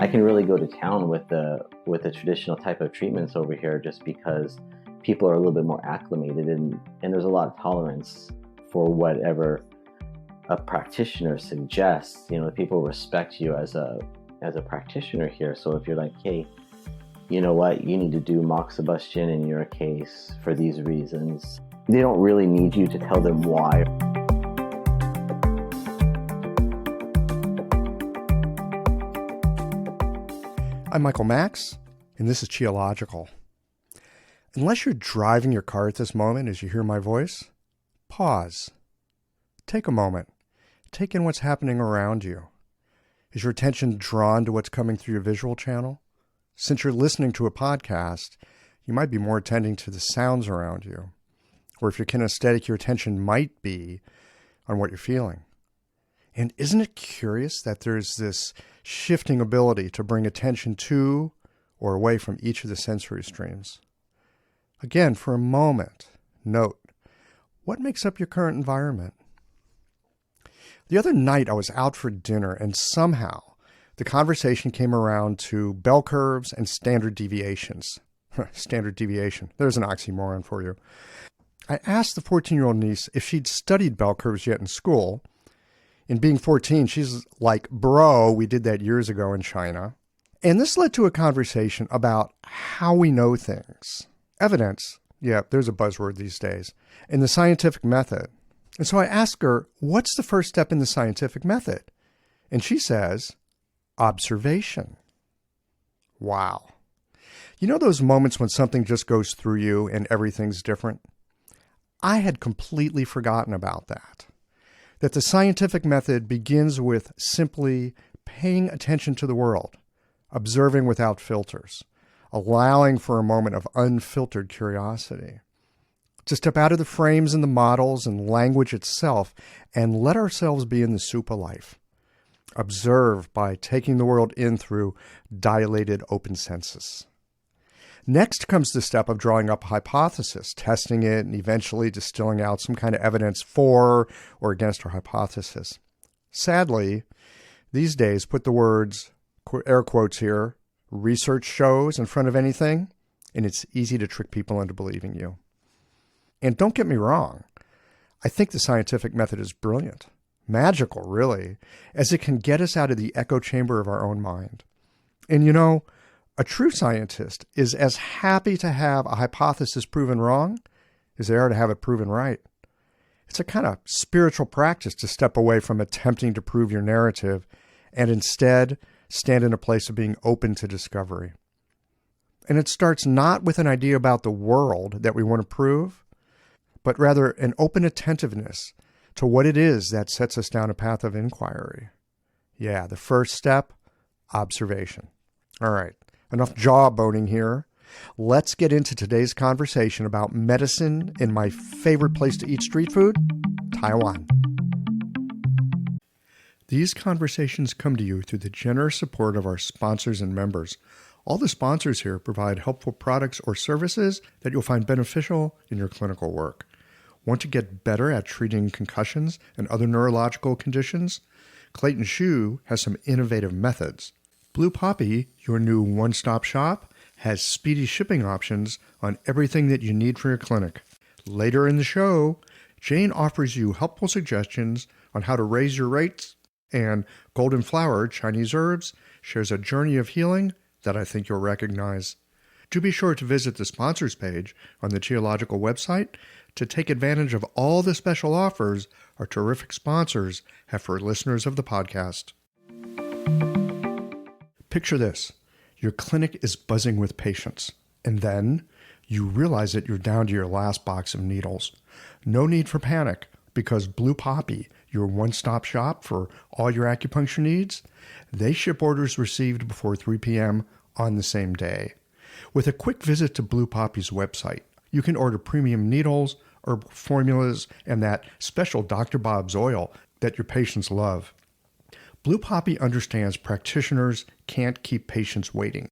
I can really go to town with the traditional type of treatments over here just because people are a little bit more acclimated and there's a lot of tolerance for whatever a practitioner suggests. You know, people respect you as a practitioner here. So if you're like, hey, you know what, you need to do moxibustion in your case for these reasons, they don't really need you to tell them why. I'm Michael Max, and this is Geological. Unless you're driving your car at this moment as you hear my voice, pause. Take a moment. Take in what's happening around you. Is your attention drawn to what's coming through your visual channel? Since you're listening to a podcast, you might be more attending to the sounds around you. Or if you're kinesthetic, your attention might be on what you're feeling. And isn't it curious that there's this shifting ability to bring attention to or away from each of the sensory streams? Again, for a moment, note, what makes up your current environment? The other night I was out for dinner and somehow the conversation came around to bell curves and standard deviations. Standard deviation. There's an oxymoron for you. I asked the 14-year-old niece if she'd studied bell curves yet in school. And being 14, she's like, bro, we did that years ago in China. And this led to a conversation about how we know things. Evidence, yeah, there's a buzzword these days, and the scientific method. And so I asked her, what's the first step in the scientific method? And she says, observation. Wow. You know those moments when something just goes through you and everything's different? I had completely forgotten about that. That the scientific method begins with simply paying attention to the world, observing without filters, allowing for a moment of unfiltered curiosity. To step out of the frames and the models and language itself and let ourselves be in the soup of life. Observe by taking the world in through dilated open senses. Next comes the step of drawing up a hypothesis, testing it, and eventually distilling out some kind of evidence for or against our hypothesis. Sadly, these days, put the words, air quotes here, research shows in front of anything, and it's easy to trick people into believing you. And don't get me wrong, I think the scientific method is brilliant, magical, really, as it can get us out of the echo chamber of our own mind. And you know, a true scientist is as happy to have a hypothesis proven wrong as they are to have it proven right. It's a kind of spiritual practice to step away from attempting to prove your narrative and instead stand in a place of being open to discovery. And it starts not with an idea about the world that we want to prove, but rather an open attentiveness to what it is that sets us down a path of inquiry. Yeah, the first step, observation. All right. Enough jawboning here. Let's get into today's conversation about medicine in my favorite place to eat street food, Taiwan. These conversations come to you through the generous support of our sponsors and members. All the sponsors here provide helpful products or services that you'll find beneficial in your clinical work. Want to get better at treating concussions and other neurological conditions? Clayton Shoe has some innovative methods. Blue Poppy, your new one-stop shop, has speedy shipping options on everything that you need for your clinic. Later in the show, Jane offers you helpful suggestions on how to raise your rates, and Golden Flower Chinese Herbs shares a journey of healing that I think you'll recognize. Do be sure to visit the sponsors page on the Geological website to take advantage of all the special offers our terrific sponsors have for listeners of the podcast. Picture this. Your clinic is buzzing with patients, and then you realize that you're down to your last box of needles. No need for panic, because Blue Poppy, your one-stop shop for all your acupuncture needs, they ship orders received before 3 p.m. on the same day. With a quick visit to Blue Poppy's website, you can order premium needles, herbal formulas, and that special Dr. Bob's oil that your patients love. Blue Poppy understands practitioners can't keep patients waiting.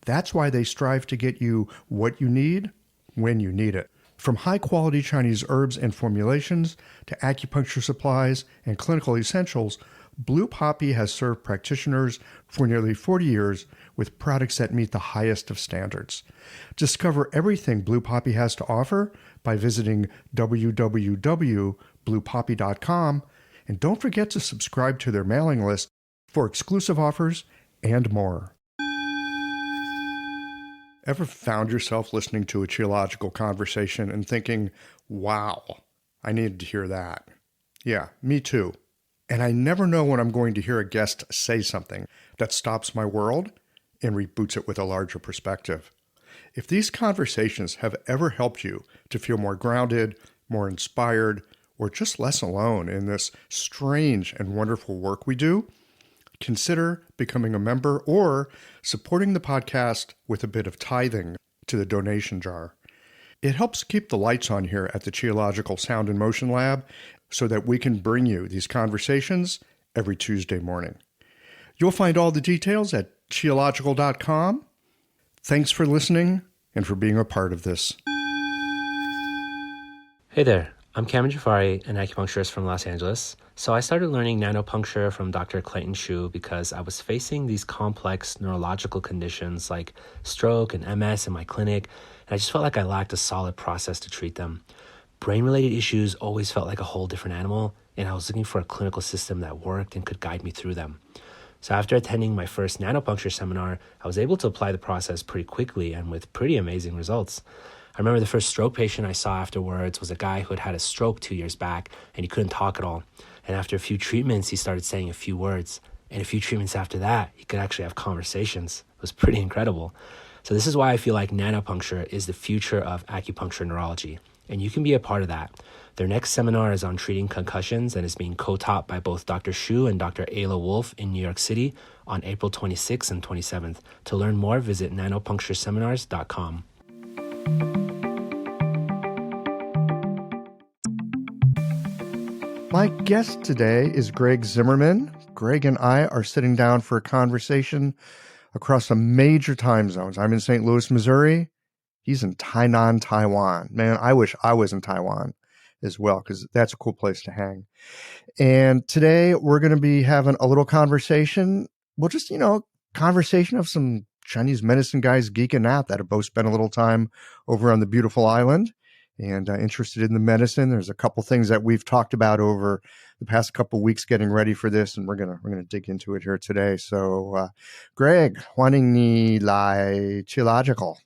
That's why they strive to get you what you need when you need it. From high-quality Chinese herbs and formulations to acupuncture supplies and clinical essentials, Blue Poppy has served practitioners for nearly 40 years with products that meet the highest of standards. Discover everything Blue Poppy has to offer by visiting www.bluepoppy.com, and don't forget to subscribe to their mailing list for exclusive offers and more. Ever found yourself listening to a geological conversation and thinking, wow, I needed to hear that? Yeah, me too. And I never know when I'm going to hear a guest say something that stops my world and reboots it with a larger perspective. If these conversations have ever helped you to feel more grounded, more inspired, or just less alone in this strange and wonderful work we do, consider becoming a member or supporting the podcast with a bit of tithing to the donation jar. It helps keep the lights on here at the Geological Sound and Motion Lab so that we can bring you these conversations every Tuesday morning. You'll find all the details at geological.com. Thanks for listening and for being a part of this. Hey there, I'm Cameron Jafari, an acupuncturist from Los Angeles. So I started learning nanopuncture from Dr. Clayton Shu because I was facing these complex neurological conditions like stroke and MS in my clinic, and I just felt like I lacked a solid process to treat them. Brain-related issues always felt like a whole different animal, and I was looking for a clinical system that worked and could guide me through them. So after attending my first nanopuncture seminar, I was able to apply the process pretty quickly and with pretty amazing results. I remember the first stroke patient I saw afterwards was a guy who had had a stroke 2 years back, and he couldn't talk at all. And after a few treatments, he started saying a few words. And a few treatments after that, he could actually have conversations. It was pretty incredible. So this is why I feel like nanopuncture is the future of acupuncture neurology. And you can be a part of that. Their next seminar is on treating concussions and is being co-taught by both Dr. Shu and Dr. Ayla Wolf in New York City on April 26th and 27th. To learn more, visit nanopunctureseminars.com. My guest today is Greg Zimmerman. Greg and I are sitting down for a conversation across some major time zones. I'm in St. Louis, Missouri. He's in Tainan, Taiwan. Man, I wish I was in Taiwan as well, because that's a cool place to hang. And today we're going to be having a little conversation. Well, just, conversation of some Chinese medicine guys geeking out that have both spent a little time over on the beautiful island and interested in the medicine. There's a couple things that we've talked about over the past couple weeks getting ready for this, and we're gonna dig into it here today. So, Greg, 欢迎你来 Geological.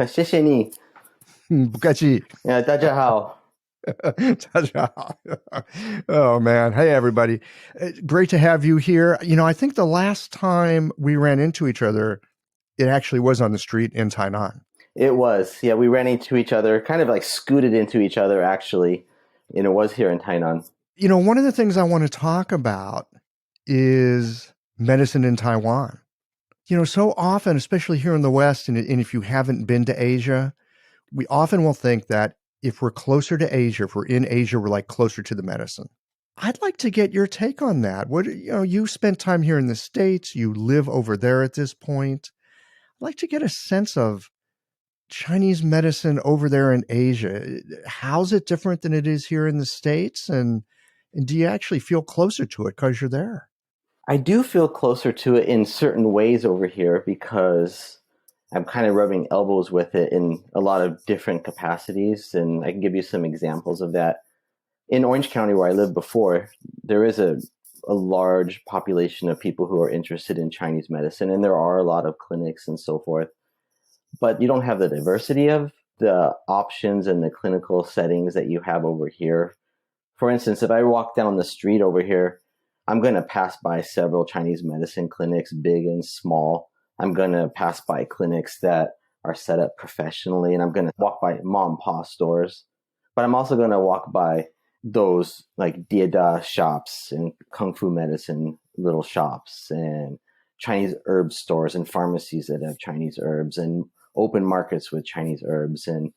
谢谢你。不客气。大家好。Oh, man. Hey, everybody. Great to have you here. I think the last time we ran into each other, it actually was on the street in Tainan. It was. Yeah, we ran into each other, kind of like scooted into each other, actually. And it was here in Tainan. One of the things I want to talk about is medicine in Taiwan. So often, especially here in the West, and if you haven't been to Asia, we often will think that if we're closer to Asia, if we're in Asia, we're like closer to the medicine. I'd like to get your take on that. You spent time here in the States, you live over there at this point. I'd like to get a sense of Chinese medicine over there in Asia. How's it different than it is here in the States? And do you actually feel closer to it because you're there? I do feel closer to it in certain ways over here because I'm kind of rubbing elbows with it in a lot of different capacities. And I can give you some examples of that. In Orange County, where I lived before, there is a large population of people who are interested in Chinese medicine, and there are a lot of clinics and so forth. But you don't have the diversity of the options and the clinical settings that you have over here. For instance, if I walk down the street over here, I'm going to pass by several Chinese medicine clinics, big and small. I'm going to pass by clinics that are set up professionally, and I'm going to walk by mom and pop stores. But I'm also going to walk by those like Dieda shops and Kung Fu medicine little shops and Chinese herb stores and pharmacies that have Chinese herbs and open markets with Chinese herbs and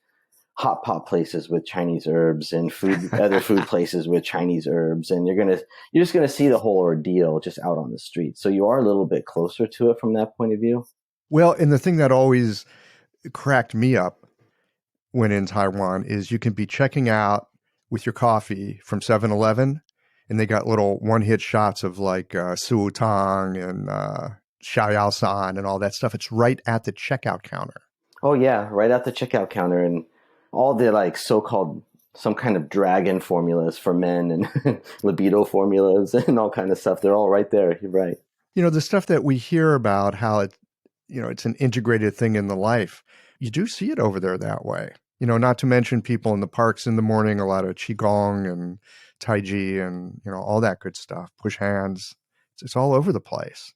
hot pot places with Chinese herbs and other food places with Chinese herbs. And you're just going to see the whole ordeal just out on the street. So you are a little bit closer to it from that point of view. Well, and the thing that always cracked me up when in Taiwan is you can be checking out with your coffee from 7-Eleven and they got little one-hit shots of like Su Tang and Xiao Yao San and all that stuff. It's right at the checkout counter. Oh yeah, right at the checkout counter, and all the like so-called some kind of dragon formulas for men and libido formulas and all kind of stuff. They're all right there. You're right. You know, the stuff that we hear about how it, you know, it's an integrated thing in the life. You do see it over there that way. You know, not to mention people in the parks in the morning, a lot of Qigong and Tai Chi and, you know, all that good stuff. Push hands. It's all over the place.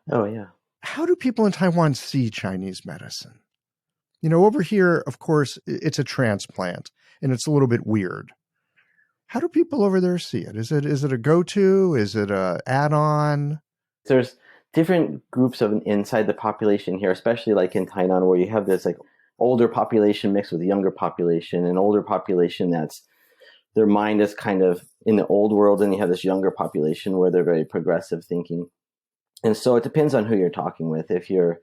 Oh yeah. How do people in Taiwan see Chinese medicine? You know, over here, of course, it's a transplant and it's a little bit weird. How do people over there see it? Is it a go-to? Is it a add-on? There's different groups of inside the population here, especially like in Tainan, where you have this like older population mixed with younger population, an older population that's their mind is kind of in the old world, and you have this younger population where they're very progressive thinking. And so it depends on who you're talking with. If you're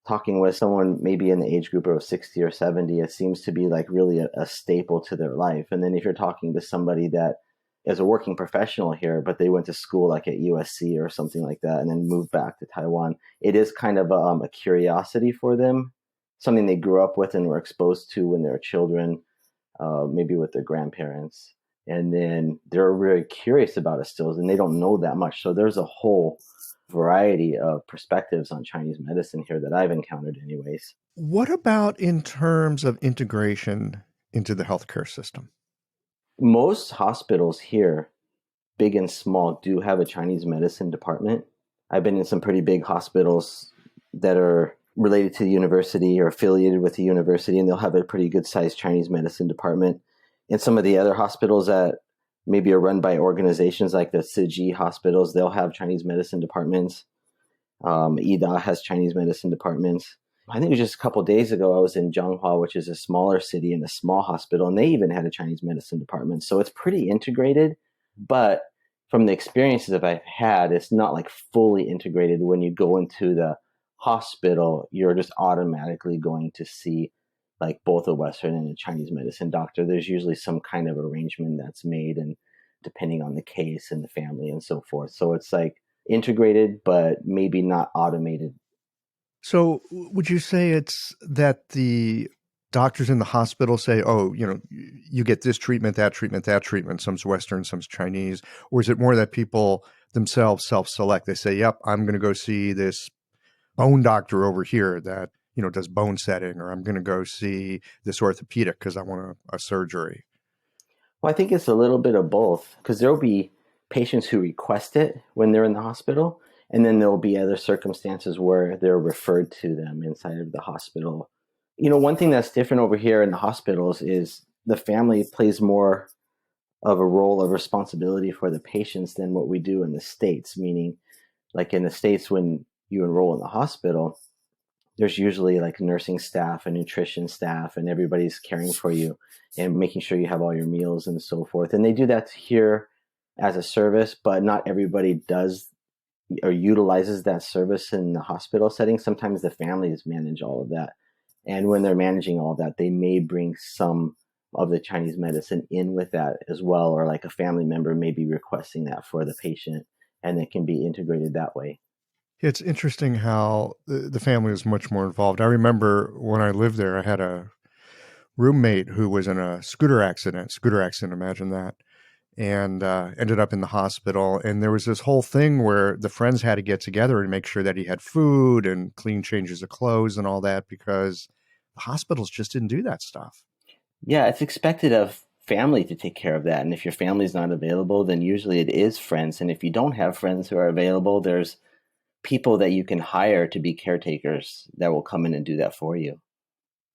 talking with someone maybe in the age group of 60 or 70, it seems to be like really a staple to their life. And then if you're talking to somebody that is a working professional here, but they went to school like at USC or something like that and then moved back to Taiwan, it is kind of a curiosity for them, something they grew up with and were exposed to when they were children, maybe with their grandparents. And then they're really curious about it still, and they don't know that much. So there's a whole variety of perspectives on Chinese medicine here that I've encountered anyways. What about in terms of integration into the healthcare system? Most hospitals here, big and small, do have a Chinese medicine department. I've been in some pretty big hospitals that are related to the university or affiliated with the university, and they'll have a pretty good sized Chinese medicine department. In some of the other hospitals that maybe are run by organizations like the Siji hospitals, they'll have Chinese medicine departments. Ida has Chinese medicine departments. I think it was just a couple of days ago, I was in Zhonghua, which is a smaller city in a small hospital, and they even had a Chinese medicine department. So it's pretty integrated, but from the experiences that I've had, it's not like fully integrated. When you go into the hospital, you're just automatically going to see like both a Western and a Chinese medicine doctor. There's usually some kind of arrangement that's made, and depending on the case and the family and so forth. So it's like integrated, but maybe not automated. So would you say it's that the doctors in the hospital say, oh, you know, you get this treatment, that treatment, that treatment, some's Western, some's Chinese? Or is it more that people themselves self-select? They say, yep, I'm going to go see this bone doctor over here that, you know, does bone setting, or I'm going to go see this orthopedic because I want a surgery. Well, I think it's a little bit of both, because there'll be patients who request it when they're in the hospital, and then there'll be other circumstances where they're referred to them inside of the hospital. You know, one thing that's different over here in the hospitals is the family plays more of a role of responsibility for the patients than what we do in the States, meaning like in the States, when you enroll in the hospital, there's usually like nursing staff and nutrition staff, and everybody's caring for you and making sure you have all your meals and so forth. And they do that here as a service, but not everybody does or utilizes that service in the hospital setting. Sometimes the families manage all of that. And when they're managing all of that, they may bring some of the Chinese medicine in with that as well, or like a family member may be requesting that for the patient, and it can be integrated that way. It's interesting how the family is much more involved. I remember when I lived there, I had a roommate who was in a scooter accident, imagine that, and ended up in the hospital. And there was this whole thing where the friends had to get together and make sure that he had food and clean changes of clothes and all that, because the hospitals just didn't do that stuff. Yeah, it's expected of family to take care of that. And if your family's not available, then usually it is friends. And if you don't have friends who are available, there's people that you can hire to be caretakers that will come in and do that for you.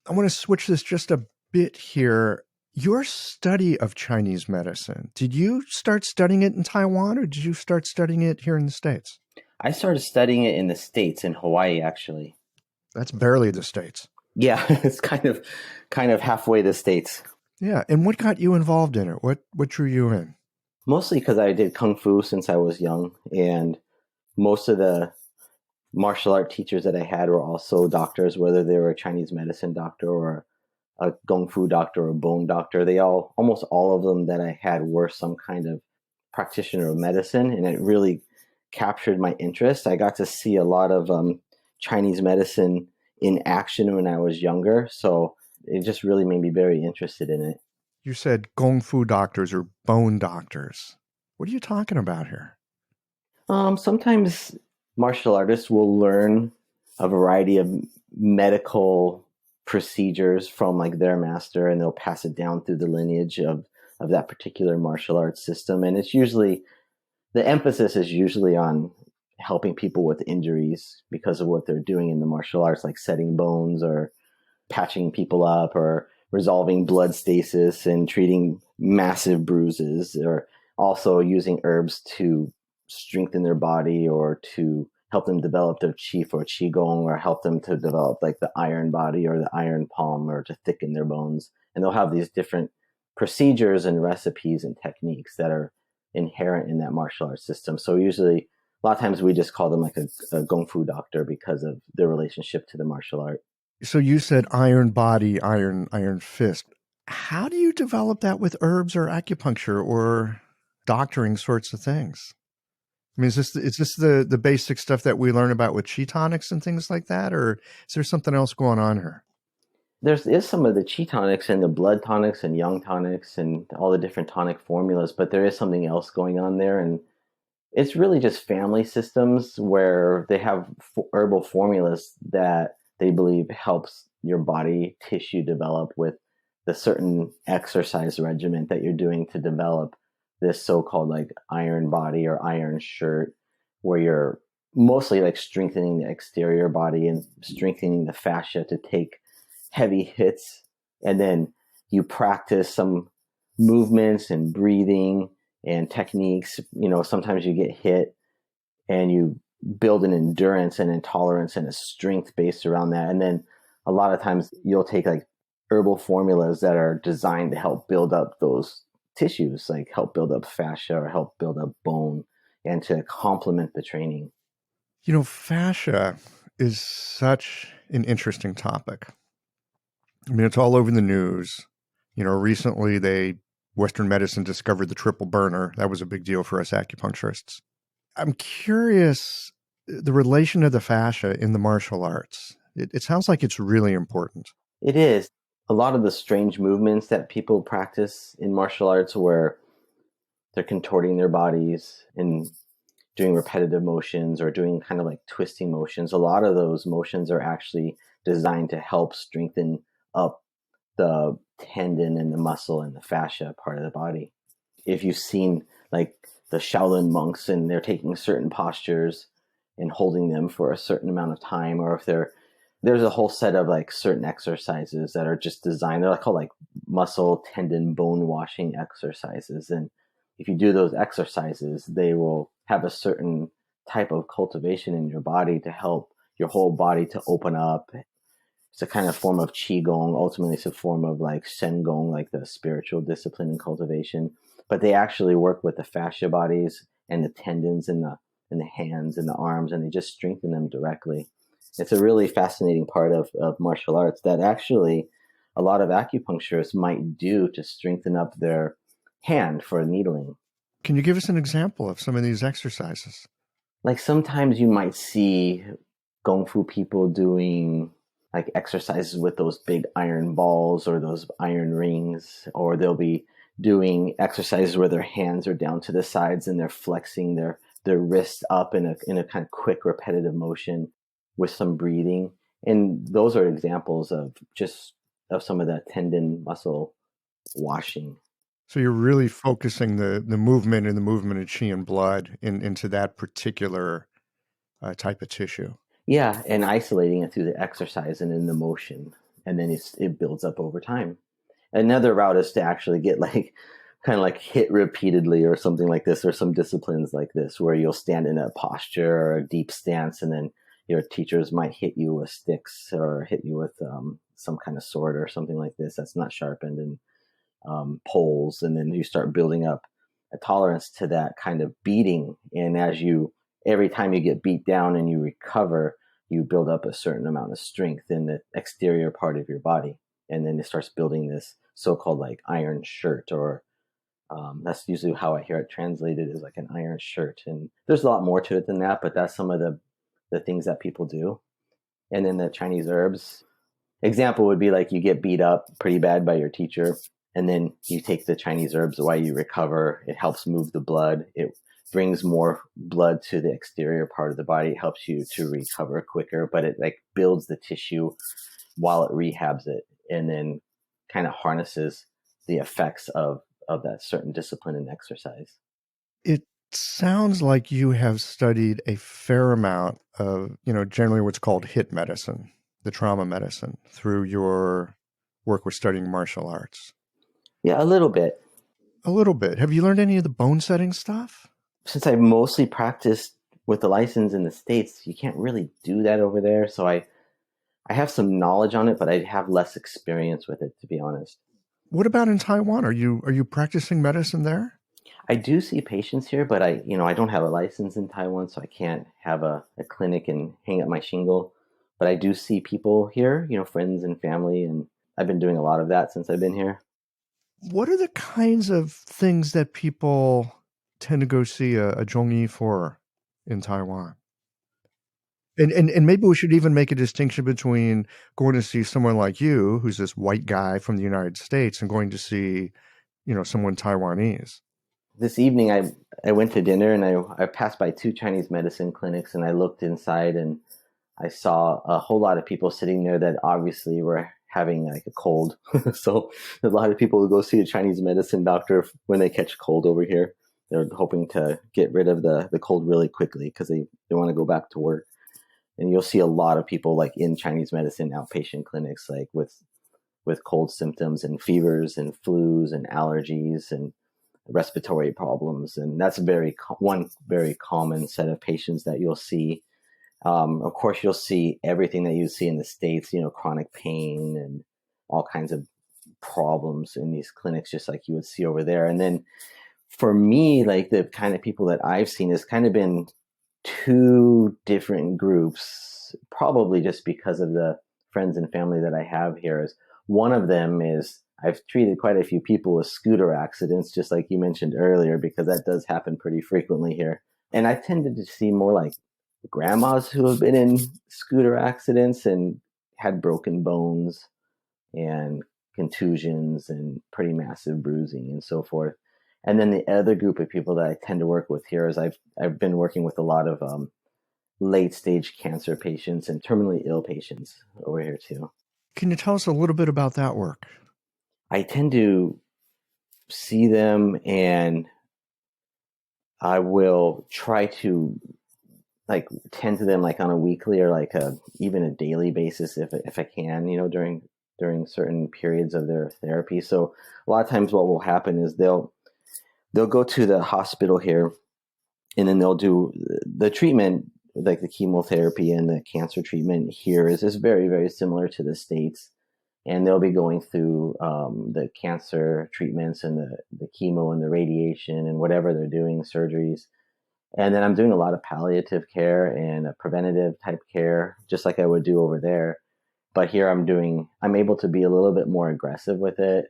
I want to switch this just a bit here. Your study of Chinese medicine, did you start studying it in Taiwan, or did you start studying it here in the States? I started studying it in the States, in Hawaii, actually. That's barely the States. Yeah, it's kind of halfway the States. Yeah. And what got you involved in it? What drew you in? Mostly because I did Kung Fu since I was young, and most of the martial art teachers that I had were also doctors, whether they were a Chinese medicine doctor or a Kung Fu doctor or a bone doctor. Almost all of them that I had were some kind of practitioner of medicine, and it really captured my interest. I got to see a lot of Chinese medicine in action when I was younger, so it just really made me very interested in it. You said Kung Fu doctors or bone doctors. What are you talking about here? Sometimes martial artists will learn a variety of medical procedures from like their master, and they'll pass it down through the lineage of that particular martial arts system. And it's usually the emphasis is usually on helping people with injuries because of what they're doing in the martial arts, like setting bones or patching people up or resolving blood stasis and treating massive bruises, or also using herbs to strengthen their body or to help them develop their chi or qigong, or help them to develop like the iron body or the iron palm, or to thicken their bones. And they'll have these different procedures and recipes and techniques that are inherent in that martial arts system. So usually a lot of times we just call them like a Kung Fu doctor because of their relationship to the martial art. So you said iron body, iron fist. How do you develop that with herbs or acupuncture or doctoring sorts of things? I mean, is this the basic stuff that we learn about with chi tonics and things like that, or is there something else going on here? Is some of the chi tonics and the blood tonics and yang tonics and all the different tonic formulas, but there is something else going on there. And it's really just family systems where they have herbal formulas that they believe helps your body tissue develop with the certain exercise regimen that you're doing to develop this so-called like iron body or iron shirt, where you're mostly like strengthening the exterior body and strengthening the fascia to take heavy hits. And then you practice some movements and breathing and techniques. Sometimes you get hit and you build an endurance and intolerance and a strength based around that. And then a lot of times you'll take like herbal formulas that are designed to help build up those tissues, like help build up fascia or help build up bone, and to complement the training. Fascia is such an interesting topic. I mean, it's all over the news. Recently Western medicine discovered the triple burner. That was a big deal for us acupuncturists. I'm curious, the relation of the fascia in the martial arts. It sounds like it's really important. It is. A lot of the strange movements that people practice in martial arts, where they're contorting their bodies and doing repetitive motions or doing kind of like twisting motions, a lot of those motions are actually designed to help strengthen up the tendon and the muscle and the fascia part of the body. If you've seen like the Shaolin monks and they're taking certain postures and holding them for a certain amount of time, or if there's a whole set of like certain exercises that are just designed, they're called like muscle, tendon, bone washing exercises. And if you do those exercises, they will have a certain type of cultivation in your body to help your whole body to open up. It's a kind of form of qigong. Ultimately, it's a form of like shengong, like the spiritual discipline and cultivation. But they actually work with the fascia bodies and the tendons in the hands and the arms, and they just strengthen them directly. It's a really fascinating part of martial arts that actually a lot of acupuncturists might do to strengthen up their hand for needling. Can you give us an example of some of these exercises? Like sometimes you might see Kung Fu people doing like exercises with those big iron balls or those iron rings, or they'll be doing exercises where their hands are down to the sides and they're flexing their wrists up in a kind of quick repetitive motion with some breathing. And those are examples of some of that tendon muscle washing. So you're really focusing the movement and the movement of chi and blood into that particular type of tissue. Yeah, and isolating it through the exercise and in the motion, and then it builds up over time. Another route is to actually get like kind of like hit repeatedly or something like this, or some disciplines like this, where you'll stand in a posture or a deep stance, and then your teachers might hit you with sticks or hit you with some kind of sword or something like this that's not sharpened, and poles, and then you start building up a tolerance to that kind of beating. And every time you get beat down and you recover, you build up a certain amount of strength in the exterior part of your body. And then it starts building this so-called like iron shirt or That's usually how I hear it translated, is like an iron shirt. And there's a lot more to it than that, but that's some of the things that people do. And then the Chinese herbs example would be like you get beat up pretty bad by your teacher, and then you take the Chinese herbs while you recover. It helps move the blood. It brings more blood to the exterior part of the body. It helps you to recover quicker, but it like builds the tissue while it rehabs it, and then kind of harnesses the effects of that certain discipline and exercise. It sounds like you have studied a fair amount of, generally what's called HIT medicine, the trauma medicine, through your work with studying martial arts. Yeah, a little bit. A little bit. Have you learned any of the bone setting stuff? Since I mostly practiced with the license in the States, you can't really do that over there. So I have some knowledge on it, but I have less experience with it, to be honest. What about in Taiwan? Are you practicing medicine there? I do see patients here, but I don't have a license in Taiwan, so I can't have a clinic and hang up my shingle. But I do see people here, friends and family, and I've been doing a lot of that since I've been here. What are the kinds of things that people tend to go see a zhongyi for in Taiwan? And maybe we should even make a distinction between going to see someone like you, who's this white guy from the United States, and going to see, someone Taiwanese. This evening, I went to dinner, and I passed by 2 Chinese medicine clinics, and I looked inside, and I saw a whole lot of people sitting there that obviously were having like a cold. So a lot of people who go see a Chinese medicine doctor when they catch a cold over here. They're hoping to get rid of the cold really quickly because they want to go back to work. And you'll see a lot of people like in Chinese medicine outpatient clinics, like with cold symptoms and fevers and flus and allergies and respiratory problems. And that's one very common set of patients that you'll see. Of course, you'll see everything that you see in the States, chronic pain and all kinds of problems in these clinics, just like you would see over there. And then for me, like the kind of people that I've seen has kind of been 2 different groups, probably just because of the friends and family that I have here. Is one of them is I've treated quite a few people with scooter accidents, just like you mentioned earlier, because that does happen pretty frequently here. And I tended to see more like grandmas who have been in scooter accidents and had broken bones and contusions and pretty massive bruising and so forth. And then the other group of people that I tend to work with here is I've been working with a lot of late stage cancer patients and terminally ill patients over here too. Can you tell us a little bit about that work? I tend to see them, and I will try to like tend to them like on a weekly or like even a daily basis if I can, during certain periods of their therapy. So a lot of times what will happen is they'll go to the hospital here, and then they'll do the treatment, like the chemotherapy and the cancer treatment here is very, very similar to the States. And they'll be going through the cancer treatments and the chemo and the radiation and whatever they're doing, surgeries. And then I'm doing a lot of palliative care and preventative type care, just like I would do over there. But here I'm able to be a little bit more aggressive with it.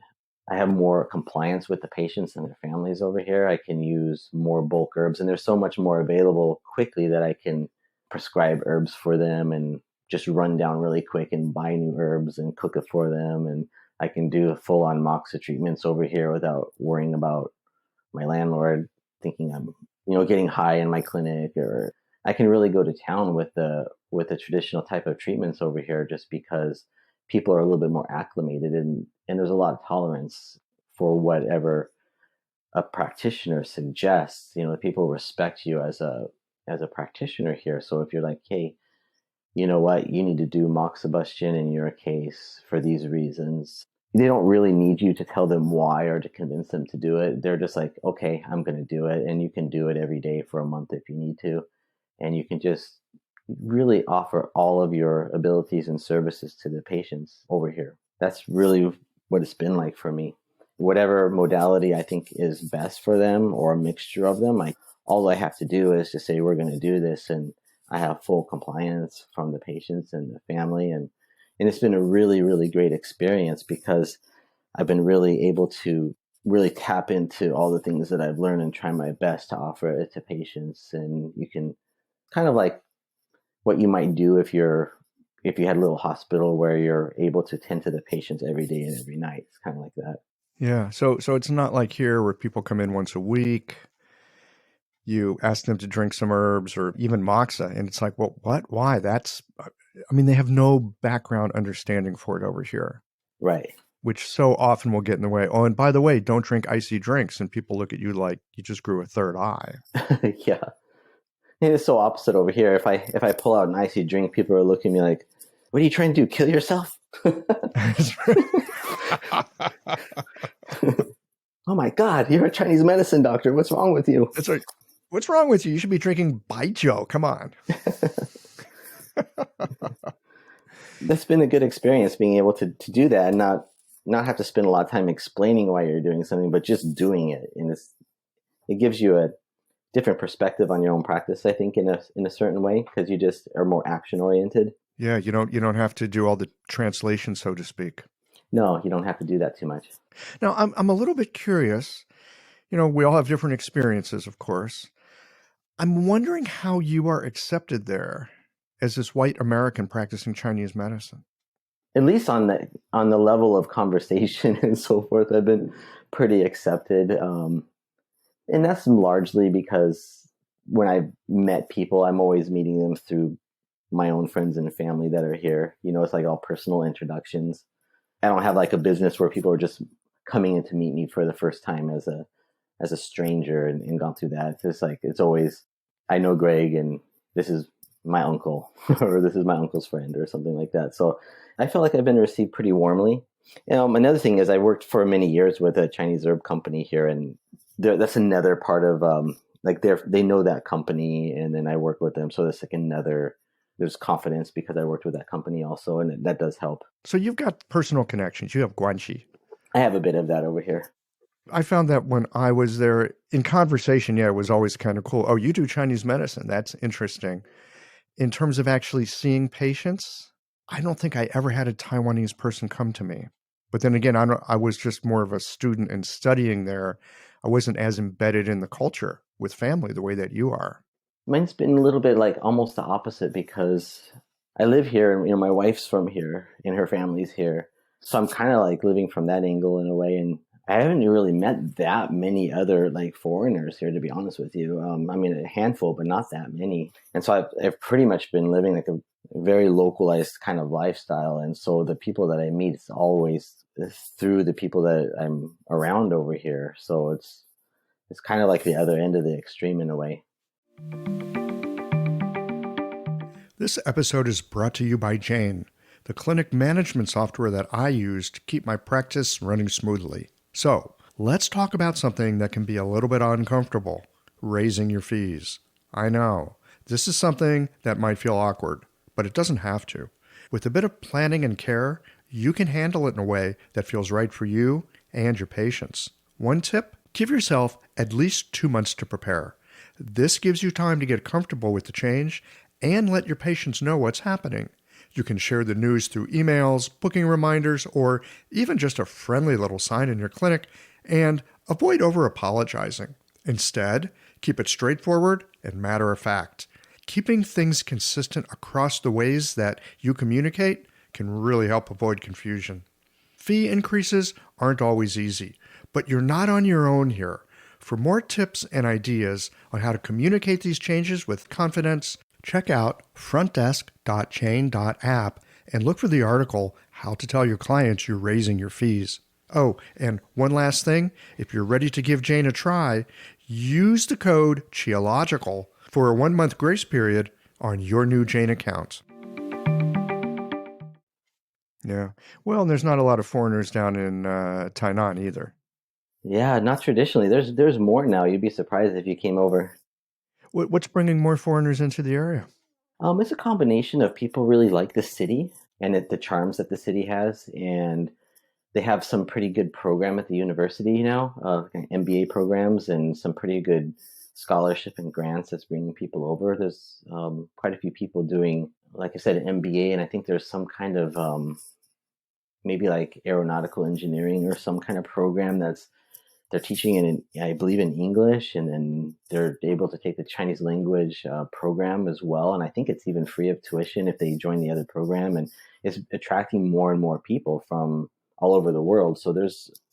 I have more compliance with the patients and their families over here. I can use more bulk herbs, and there's so much more available quickly that I can prescribe herbs for them and just run down really quick and buy new herbs and cook it for them. And I can do full on moxa treatments over here without worrying about my landlord thinking I'm, getting high in my clinic. Or I can really go to town with the traditional type of treatments over here, just because people are a little bit more acclimated, and there's a lot of tolerance for whatever a practitioner suggests. People respect you as a practitioner here. So if you're like, hey, you know what, you need to do moxibustion in your case for these reasons, they don't really need you to tell them why or to convince them to do it. They're just like, okay, I'm going to do it. And you can do it every day for a month if you need to. And you can just really offer all of your abilities and services to the patients over here. That's really what it's been like for me. Whatever modality I think is best for them, or a mixture of them, all I have to do is to say, we're going to do this. And I have full compliance from the patients and the family. And it's been a really, really great experience, because I've been really able to really tap into all the things that I've learned and try my best to offer it to patients. And you can kind of like what you might do if you had a little hospital where you're able to tend to the patients every day and every night. It's kind of like that. Yeah. So it's not like here where people come in once a week. You ask them to drink some herbs or even moxa, and it's like, well, what? Why? They have no background understanding for it over here, Right. which so often will get in the way. Oh, and by the way, don't drink icy drinks. And people look at you like you just grew a third eye. Yeah. And it's so opposite over here. If I pull out an icy drink, people are looking at me like, what are you trying to do? Kill yourself? Oh my God, you're a Chinese medicine doctor. What's wrong with you? That's right. What's wrong with you? You should be drinking Baijiu. Come on. That's been a good experience being able to do that and not have to spend a lot of time explaining why you're doing something, but just doing it. And it gives you a different perspective on your own practice, I think, in a certain way, because you just are more action oriented. Yeah, you don't have to do all the translation, so to speak. No, you don't have to do that too much. Now, I'm a little bit curious. We all have different experiences, of course. I'm wondering how you are accepted there as this white American practicing Chinese medicine. At least on the level of conversation and so forth, I've been pretty accepted. And that's largely because when I've met people, I'm always meeting them through my own friends and family that are here. It's like all personal introductions. I don't have like a business where people are just coming in to meet me for the first time as a stranger and gone through that. It's just like, it's always, I know Greg and this is my uncle or this is my uncle's friend or something like that. So I feel like I've been received pretty warmly. Another thing is I worked for many years with a Chinese herb company here, and that's another part of they know that company, and then I work with them. So that's like there's confidence because I worked with that company also, and that does help. So you've got personal connections. You have guanxi. I have a bit of that over here. I found that when I was there in conversation, it was always kind of cool. Oh, you do Chinese medicine. That's interesting. In terms of actually seeing patients, I don't think I ever had a Taiwanese person come to me. But then again, I was just more of a student and studying there. I wasn't as embedded in the culture with family the way that you are. Mine's been a little bit like almost the opposite because I live here and my wife's from here and her family's here. So I'm kind of like living from that angle in a way. And I haven't really met that many other like foreigners here, to be honest with you. A handful, but not that many. And so I've pretty much been living like a very localized kind of lifestyle. And so the people that I meet, it's always through the people that I'm around over here. So it's kind of like the other end of the extreme in a way. This episode is brought to you by Jane, the clinic management software that I use to keep my practice running smoothly. So, let's talk about something that can be a little bit uncomfortable, raising your fees. I know, this is something that might feel awkward, but it doesn't have to. With a bit of planning and care, you can handle it in a way that feels right for you and your patients. One tip, give yourself at least 2 months to prepare. This gives you time to get comfortable with the change and let your patients know what's happening. You can share the news through emails, booking reminders, or even just a friendly little sign in your clinic, and avoid over-apologizing. Instead, keep it straightforward and matter of fact. Keeping things consistent across the ways that you communicate can really help avoid confusion. Fee increases aren't always easy, but you're not on your own here. For more tips and ideas on how to communicate these changes with confidence, check out frontdesk.chain.app and look for the article, How to Tell Your Clients You're Raising Your Fees. Oh, and one last thing, if you're ready to give Jane a try, use the code CHIOLOGICAL for a 1-month grace period on your new Jane account. Yeah, well, and there's not a lot of foreigners down in Tainan either. Yeah, not traditionally. There's more now. You'd be surprised if you came over. What's bringing more foreigners into the area? It's a combination of people really like the city and the charms that the city has, and they have some pretty good program at the university now, MBA programs and some pretty good scholarship and grants that's bringing people over. There's quite a few people doing, like I said, an MBA, and I think there's some kind of maybe like aeronautical engineering or some kind of program that's they're teaching in, I believe, in English, and then they're able to take the Chinese language program as well. And I think it's even free of tuition if they join the other program. And it's attracting more and more people from all over the world. So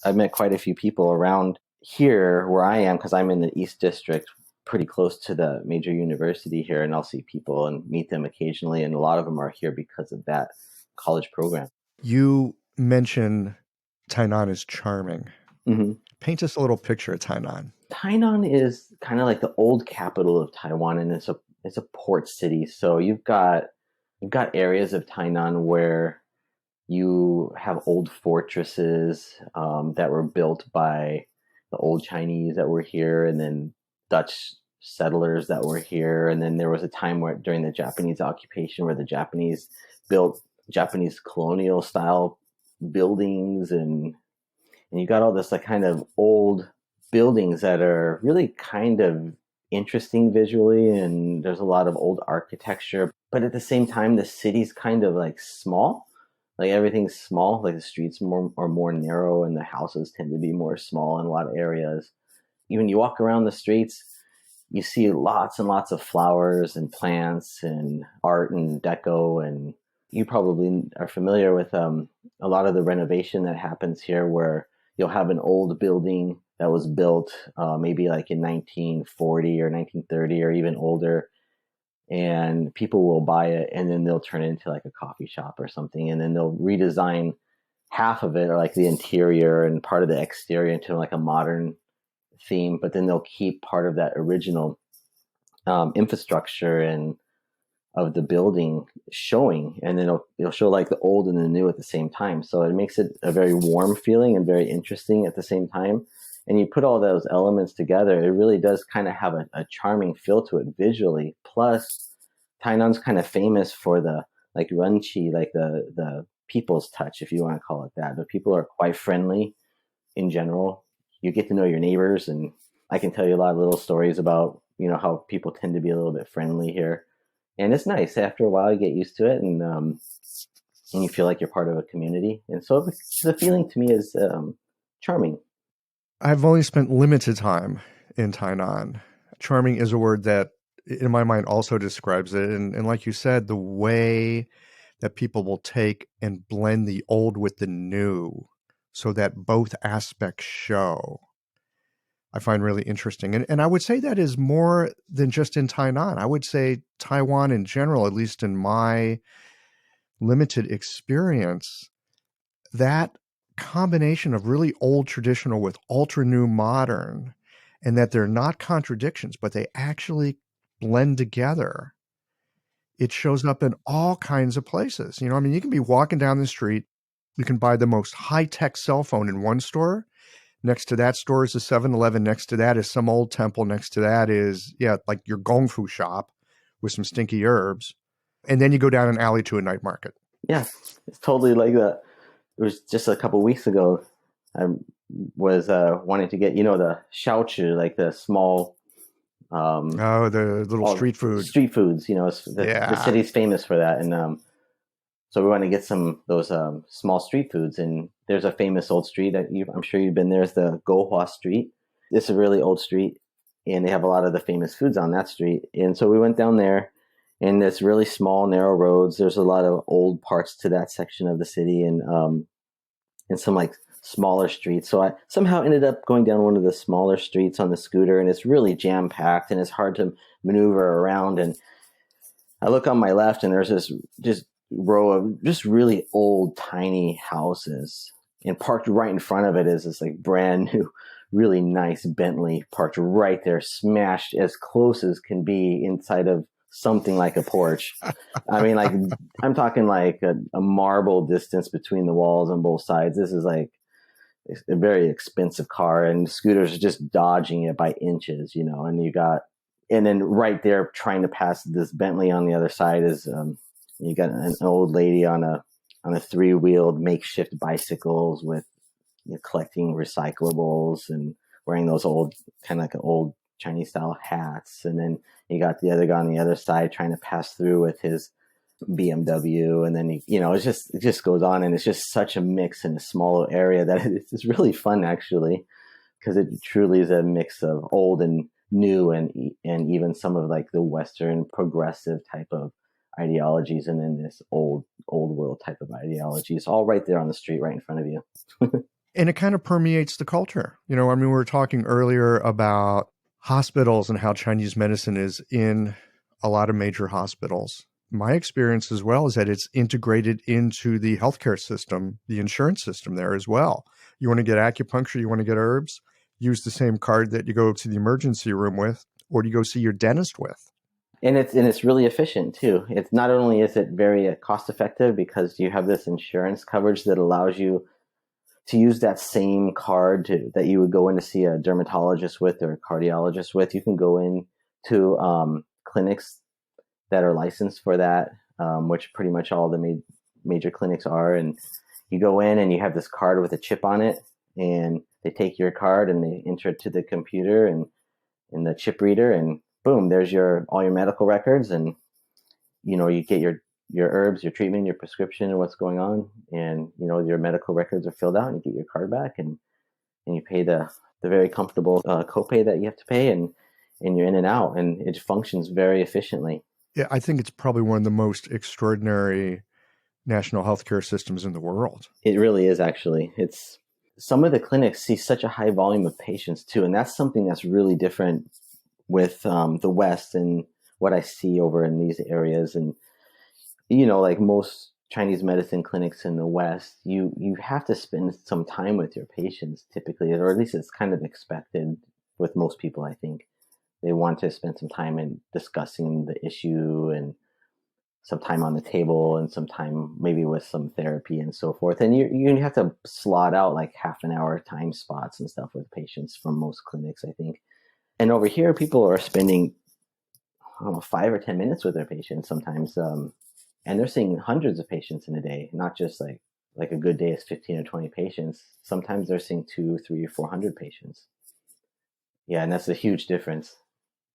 I've met quite a few people around here where I am, because I'm in the East District, pretty close to the major university here, and I'll see people and meet them occasionally. And a lot of them are here because of that college program. You mention Tainan is charming. Mm-hmm. Paint us a little picture of Tainan. Tainan is kind of like the old capital of Taiwan, and it's a port city. So you've got areas of Tainan where you have old fortresses that were built by the old Chinese that were here, and then Dutch settlers that were here. And then there was a time where during the Japanese occupation where the Japanese built Japanese colonial style buildings, and you got all this like kind of old buildings that are really kind of interesting visually, and there's a lot of old architecture. But at the same time, the city's kind of like small. Like everything's small. Like the streets are more narrow, and the houses tend to be more small in a lot of areas. Even you walk around the streets, you see lots and lots of flowers and plants and art and deco. And you probably are familiar with a lot of the renovation that happens here, where you'll have an old building that was built maybe like in 1940 or 1930 or even older, and people will buy it, and then they'll turn it into like a coffee shop or something, and then they'll redesign half of it, or like the interior and part of the exterior, into like a modern theme, but then they'll keep part of that original infrastructure and of the building showing, and then it'll show like the old and the new at the same time. So it makes it a very warm feeling and very interesting at the same time. And you put all those elements together, it really does kind of have a charming feel to it visually. Plus, Tainan's kind of famous for the like renqi, like the people's touch, if you want to call it that. The people are quite friendly in general. You get to know your neighbors, and I can tell you a lot of little stories about, how people tend to be a little bit friendly here. And it's nice. After a while, you get used to it, and you feel like you're part of a community. And so the feeling to me is charming. I've only spent limited time in Tainan. Charming is a word that, in my mind, also describes it. And like you said, the way that people will take and blend the old with the new so that both aspects show, I find really interesting. And I would say that is more than just in Tainan. I would say Taiwan in general, at least in my limited experience, that combination of really old traditional with ultra new modern, and that they're not contradictions, but they actually blend together. It shows up in all kinds of places. You can be walking down the street, you can buy the most high-tech cell phone in one store. Next to that store is a 7-Eleven. Next to that is some old temple. Next to that is, like your gong fu shop with some stinky herbs. And then you go down an alley to a night market. Yeah, it's totally like that. It was just a couple of weeks ago. I was wanting to get, the xiaochi, like the small. The little street food. Street foods, the city's famous for that. And so we want to get some those small street foods. And there's a famous old street that I'm sure you've been there. It's the Gohua Street. It's a really old street, and they have a lot of the famous foods on that street. And so we went down there. And it's really small, narrow roads. There's a lot of old parts to that section of the city, and some like smaller streets. So I somehow ended up going down one of the smaller streets on the scooter, and it's really jam packed, and it's hard to maneuver around. And I look on my left, and there's this just row of just really old, tiny houses, and parked right in front of it is this like brand new, really nice Bentley parked right there, smashed as close as can be inside of something like a porch. I mean, like, I'm talking like a marble distance between the walls on both sides. This is like a very expensive car, and scooters are just dodging it by inches, and then right there trying to pass this Bentley on the other side is, you got an old lady on a 3-wheeled makeshift bicycles with, collecting recyclables and wearing those old, kind of like old Chinese style hats. And then you got the other guy on the other side trying to pass through with his BMW. And then, it just goes on, and it's just such a mix in a small area that it's really fun, actually, because it truly is a mix of old and new, and even some of like the Western progressive type of ideologies, and then this old world type of ideologies, all right there on the street, right in front of you. And it kind of permeates the culture. I mean, we were talking earlier about hospitals and how Chinese medicine is in a lot of major hospitals. My experience as well is that it's integrated into the healthcare system, the insurance system there as well. You want to get acupuncture, you want to get herbs, use the same card that you go to the emergency room with, or do you go see your dentist with? And it's really efficient too. It's not only is it very cost effective because you have this insurance coverage that allows you to use that same card that you would go in to see a dermatologist with or a cardiologist with. You can go in to clinics that are licensed for that, which pretty much all the major clinics are. And you go in and you have this card with a chip on it, and they take your card and they enter it to the computer and in the chip reader, and boom, there's all your medical records, and you get your herbs, your treatment, your prescription, and what's going on, and your medical records are filled out, and you get your card back, and you pay the very comfortable copay that you have to pay, and you're in and out, and it functions very efficiently. Yeah, I think it's probably one of the most extraordinary national healthcare systems in the world. It really is, actually. It's some of the clinics see such a high volume of patients too, and that's something that's really different with the West and what I see over in these areas. And like most Chinese medicine clinics in the West, you have to spend some time with your patients typically, or at least it's kind of expected with most people. I think they want to spend some time in discussing the issue, and some time on the table, and some time maybe with some therapy and so forth. And you have to slot out like half an hour time spots and stuff with patients from most clinics, I think. And over here, people are spending, I don't know, 5 or 10 minutes with their patients sometimes. And they're seeing hundreds of patients in a day, not just like a good day is 15 or 20 patients. Sometimes they're seeing 200, 300, or 400 patients. Yeah, and that's a huge difference.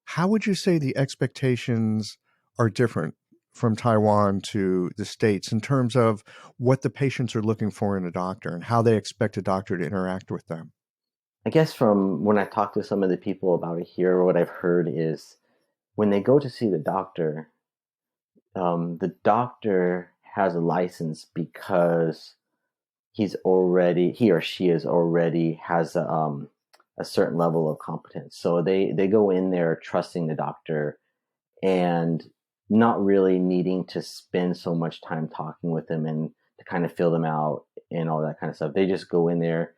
How would you say the expectations are different from Taiwan to the States in terms of what the patients are looking for in a doctor and how they expect a doctor to interact with them? I guess from when I talk to some of the people about it here, what I've heard is when they go to see the doctor has a license because he or she is already has a certain level of competence. So they go in there trusting the doctor and not really needing to spend so much time talking with them and to kind of fill them out and all that kind of stuff. They just go in there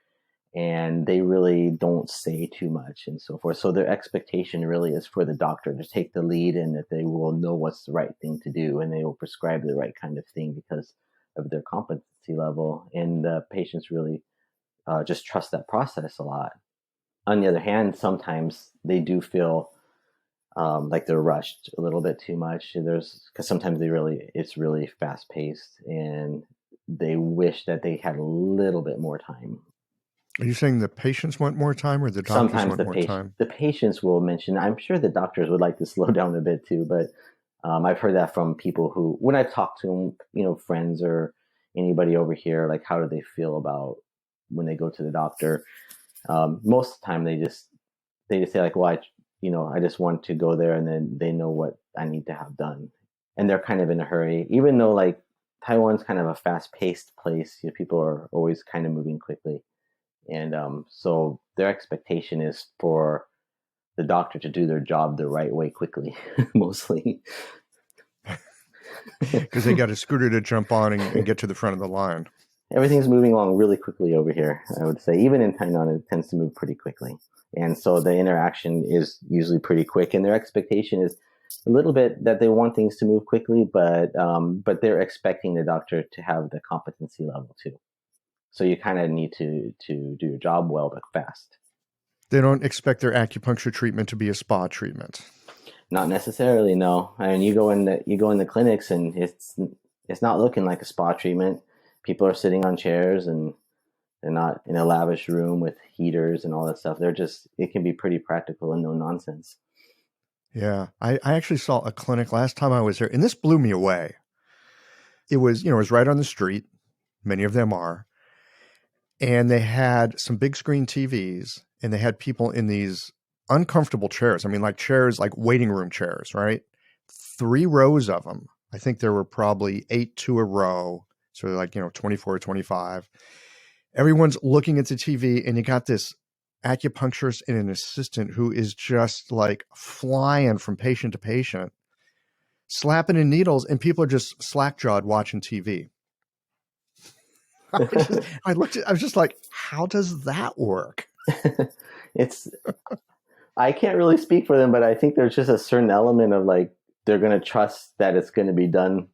and they really don't say too much and so forth. So their expectation really is for the doctor to take the lead, and that they will know what's the right thing to do, and they will prescribe the right kind of thing because of their competency level. And the patients really just trust that process a lot. On the other hand, sometimes they do feel like they're rushed a little bit too much. Because sometimes it's really fast paced, and they wish that they had a little bit more time. Are you saying the patients want more time or the doctors Sometimes want more time? the patients will mention. I'm sure the doctors would like to slow down a bit too, but I've heard that from people who, when I've talked to them, friends or anybody over here, like how do they feel about when they go to the doctor? Most of the time, they just say like, well, I just want to go there, and then they know what I need to have done, and they're kind of in a hurry, even though like Taiwan's kind of a fast paced place. People are always kind of moving quickly. And so their expectation is for the doctor to do their job the right way quickly, mostly. Because they got a scooter to jump on and get to the front of the line. Everything's moving along really quickly over here, I would say. Even in Taiwan, it tends to move pretty quickly. And so the interaction is usually pretty quick. And their expectation is a little bit that they want things to move quickly, but they're expecting the doctor to have the competency level too. So you kind of need to do your job well, but fast. They don't expect their acupuncture treatment to be a spa treatment. Not necessarily, no. I mean, you go in the clinics, and it's not looking like a spa treatment. People are sitting on chairs, and they're not in a lavish room with heaters and all that stuff. It can be pretty practical and no nonsense. Yeah. I actually saw a clinic last time I was there, and this blew me away. It was right on the street. Many of them are. and they had some big screen TVs, and they had people in these uncomfortable chairs. I mean, like chairs, like waiting room chairs, right? 3 rows of them. I think there were probably 8 to a row. So like, 24 or 25. Everyone's looking at the TV, and you got this acupuncturist and an assistant who is just like flying from patient to patient, slapping in needles, and people are just slack-jawed watching TV. I was just like, how does that work? I can't really speak for them, but I think there's just a certain element of like, they're going to trust that it's going to be done,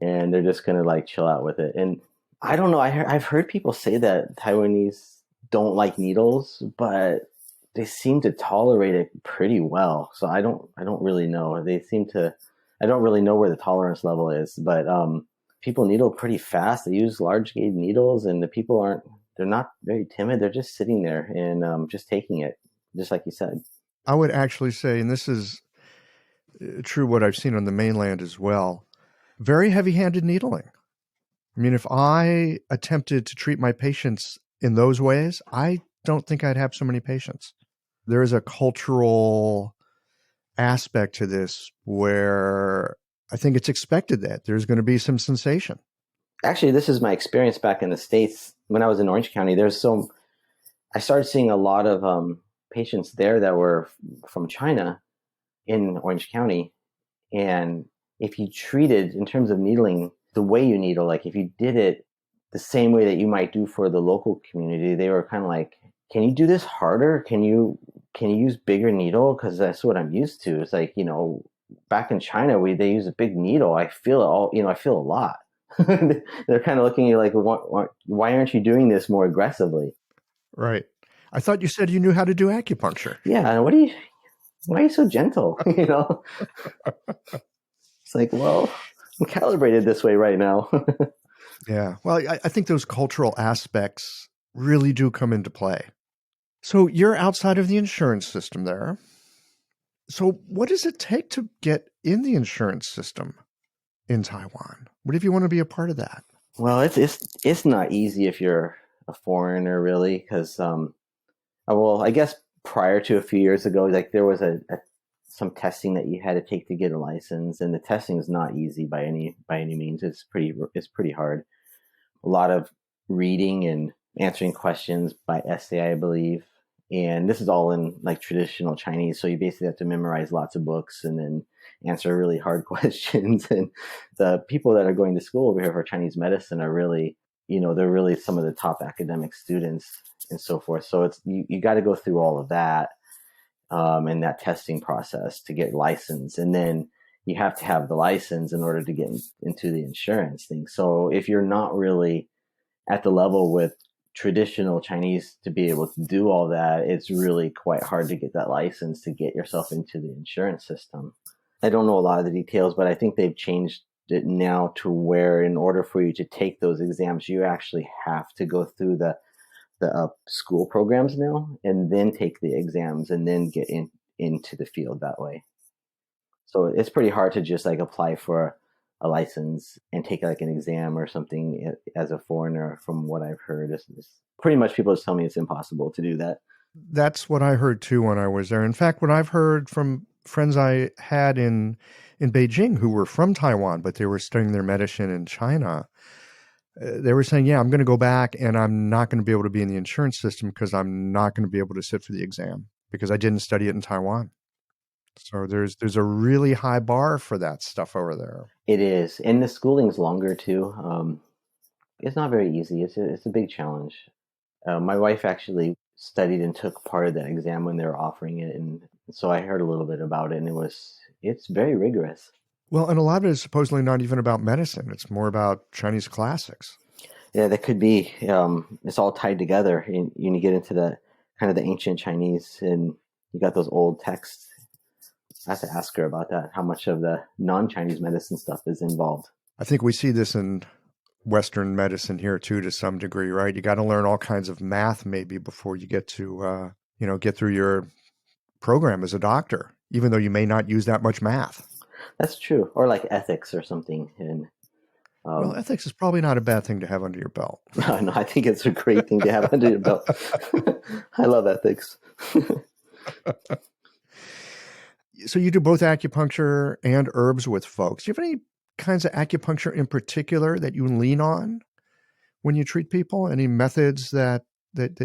and they're just going to like chill out with it. And I don't know. I've heard people say that Taiwanese don't like needles, but they seem to tolerate it pretty well. So I don't really know. I don't really know where the tolerance level is, but people needle pretty fast. They use large gauge needles, and they're not very timid. They're just sitting there and just taking it, just like you said. I would actually say, and this is true what I've seen on the mainland as well, very heavy-handed needling. I mean, if I attempted to treat my patients in those ways, I don't think I'd have so many patients. There is a cultural aspect to this where I think it's expected that there's going to be some sensation. Actually, this is my experience back in the States. When I was in Orange County, I started seeing a lot of patients there that were from China in Orange County. And if you treated, in terms of needling, the way you needle, like if you did it the same way that you might do for the local community, they were kind of like, can you do this harder? Can you use bigger needle? Because that's what I'm used to. It's like, back in China, they use a big needle. I feel it all, I feel a lot. They're kind of looking at you like, why aren't you doing this more aggressively? Right. I thought you said you knew how to do acupuncture. Yeah. Why are you so gentle? It's like, well, I'm calibrated this way right now. Yeah. Well, I think those cultural aspects really do come into play. So you're outside of the insurance system there. So what does it take to get in the insurance system in Taiwan? What if you want to be a part of that? Well, it's not easy if you're a foreigner, really, because I guess prior to a few years ago, like there was some testing that you had to take to get a license, and the testing is not easy by any means. It's pretty hard. A lot of reading and answering questions by essay, I believe. And this is all in like traditional Chinese. So you basically have to memorize lots of books and then answer really hard questions. And the people that are going to school over here for Chinese medicine are really, they're really some of the top academic students and so forth. So it's, you got to go through all of that and that testing process to get licensed. And then you have to have the license in order to get into the insurance thing. So if you're not really at the level with traditional Chinese to be able to do all that, it's really quite hard to get that license to get yourself into the insurance system. I don't know a lot of the details, but I think they've changed it now to where in order for you to take those exams, you actually have to go through the school programs now and then take the exams and then get into the field that way. So it's pretty hard to just like apply for a license and take like an exam or something as a foreigner. From what I've heard, it's pretty much people just tell me it's impossible to do that. That's what I heard too when I was there. In fact, what I've heard from friends I had in Beijing who were from Taiwan, but they were studying their medicine in China, they were saying, yeah, I'm going to go back and I'm not going to be able to be in the insurance system because I'm not going to be able to sit for the exam because I didn't study it in Taiwan. So there's a really high bar for that stuff over there. It is. And the schooling's longer too. It's not very easy. It's a big challenge. My wife actually studied and took part of that exam when they were offering it. And so I heard a little bit about it, and it's very rigorous. Well, and a lot of it is supposedly not even about medicine. It's more about Chinese classics. Yeah, that could be. It's all tied together. And you get into the kind of the ancient Chinese, and you got those old texts. I have to ask her about that, how much of the non-Chinese medicine stuff is involved. I think we see this in Western medicine here too, to some degree, right? You got to learn all kinds of math maybe before you get to, get through your program as a doctor, even though you may not use that much math. That's true. Or like ethics or something. And Well, ethics is probably not a bad thing to have under your belt. No, I think it's a great thing to have under your belt. I love ethics. So you do both acupuncture and herbs with folks. Do you have any kinds of acupuncture in particular that you lean on when you treat people? Any methods that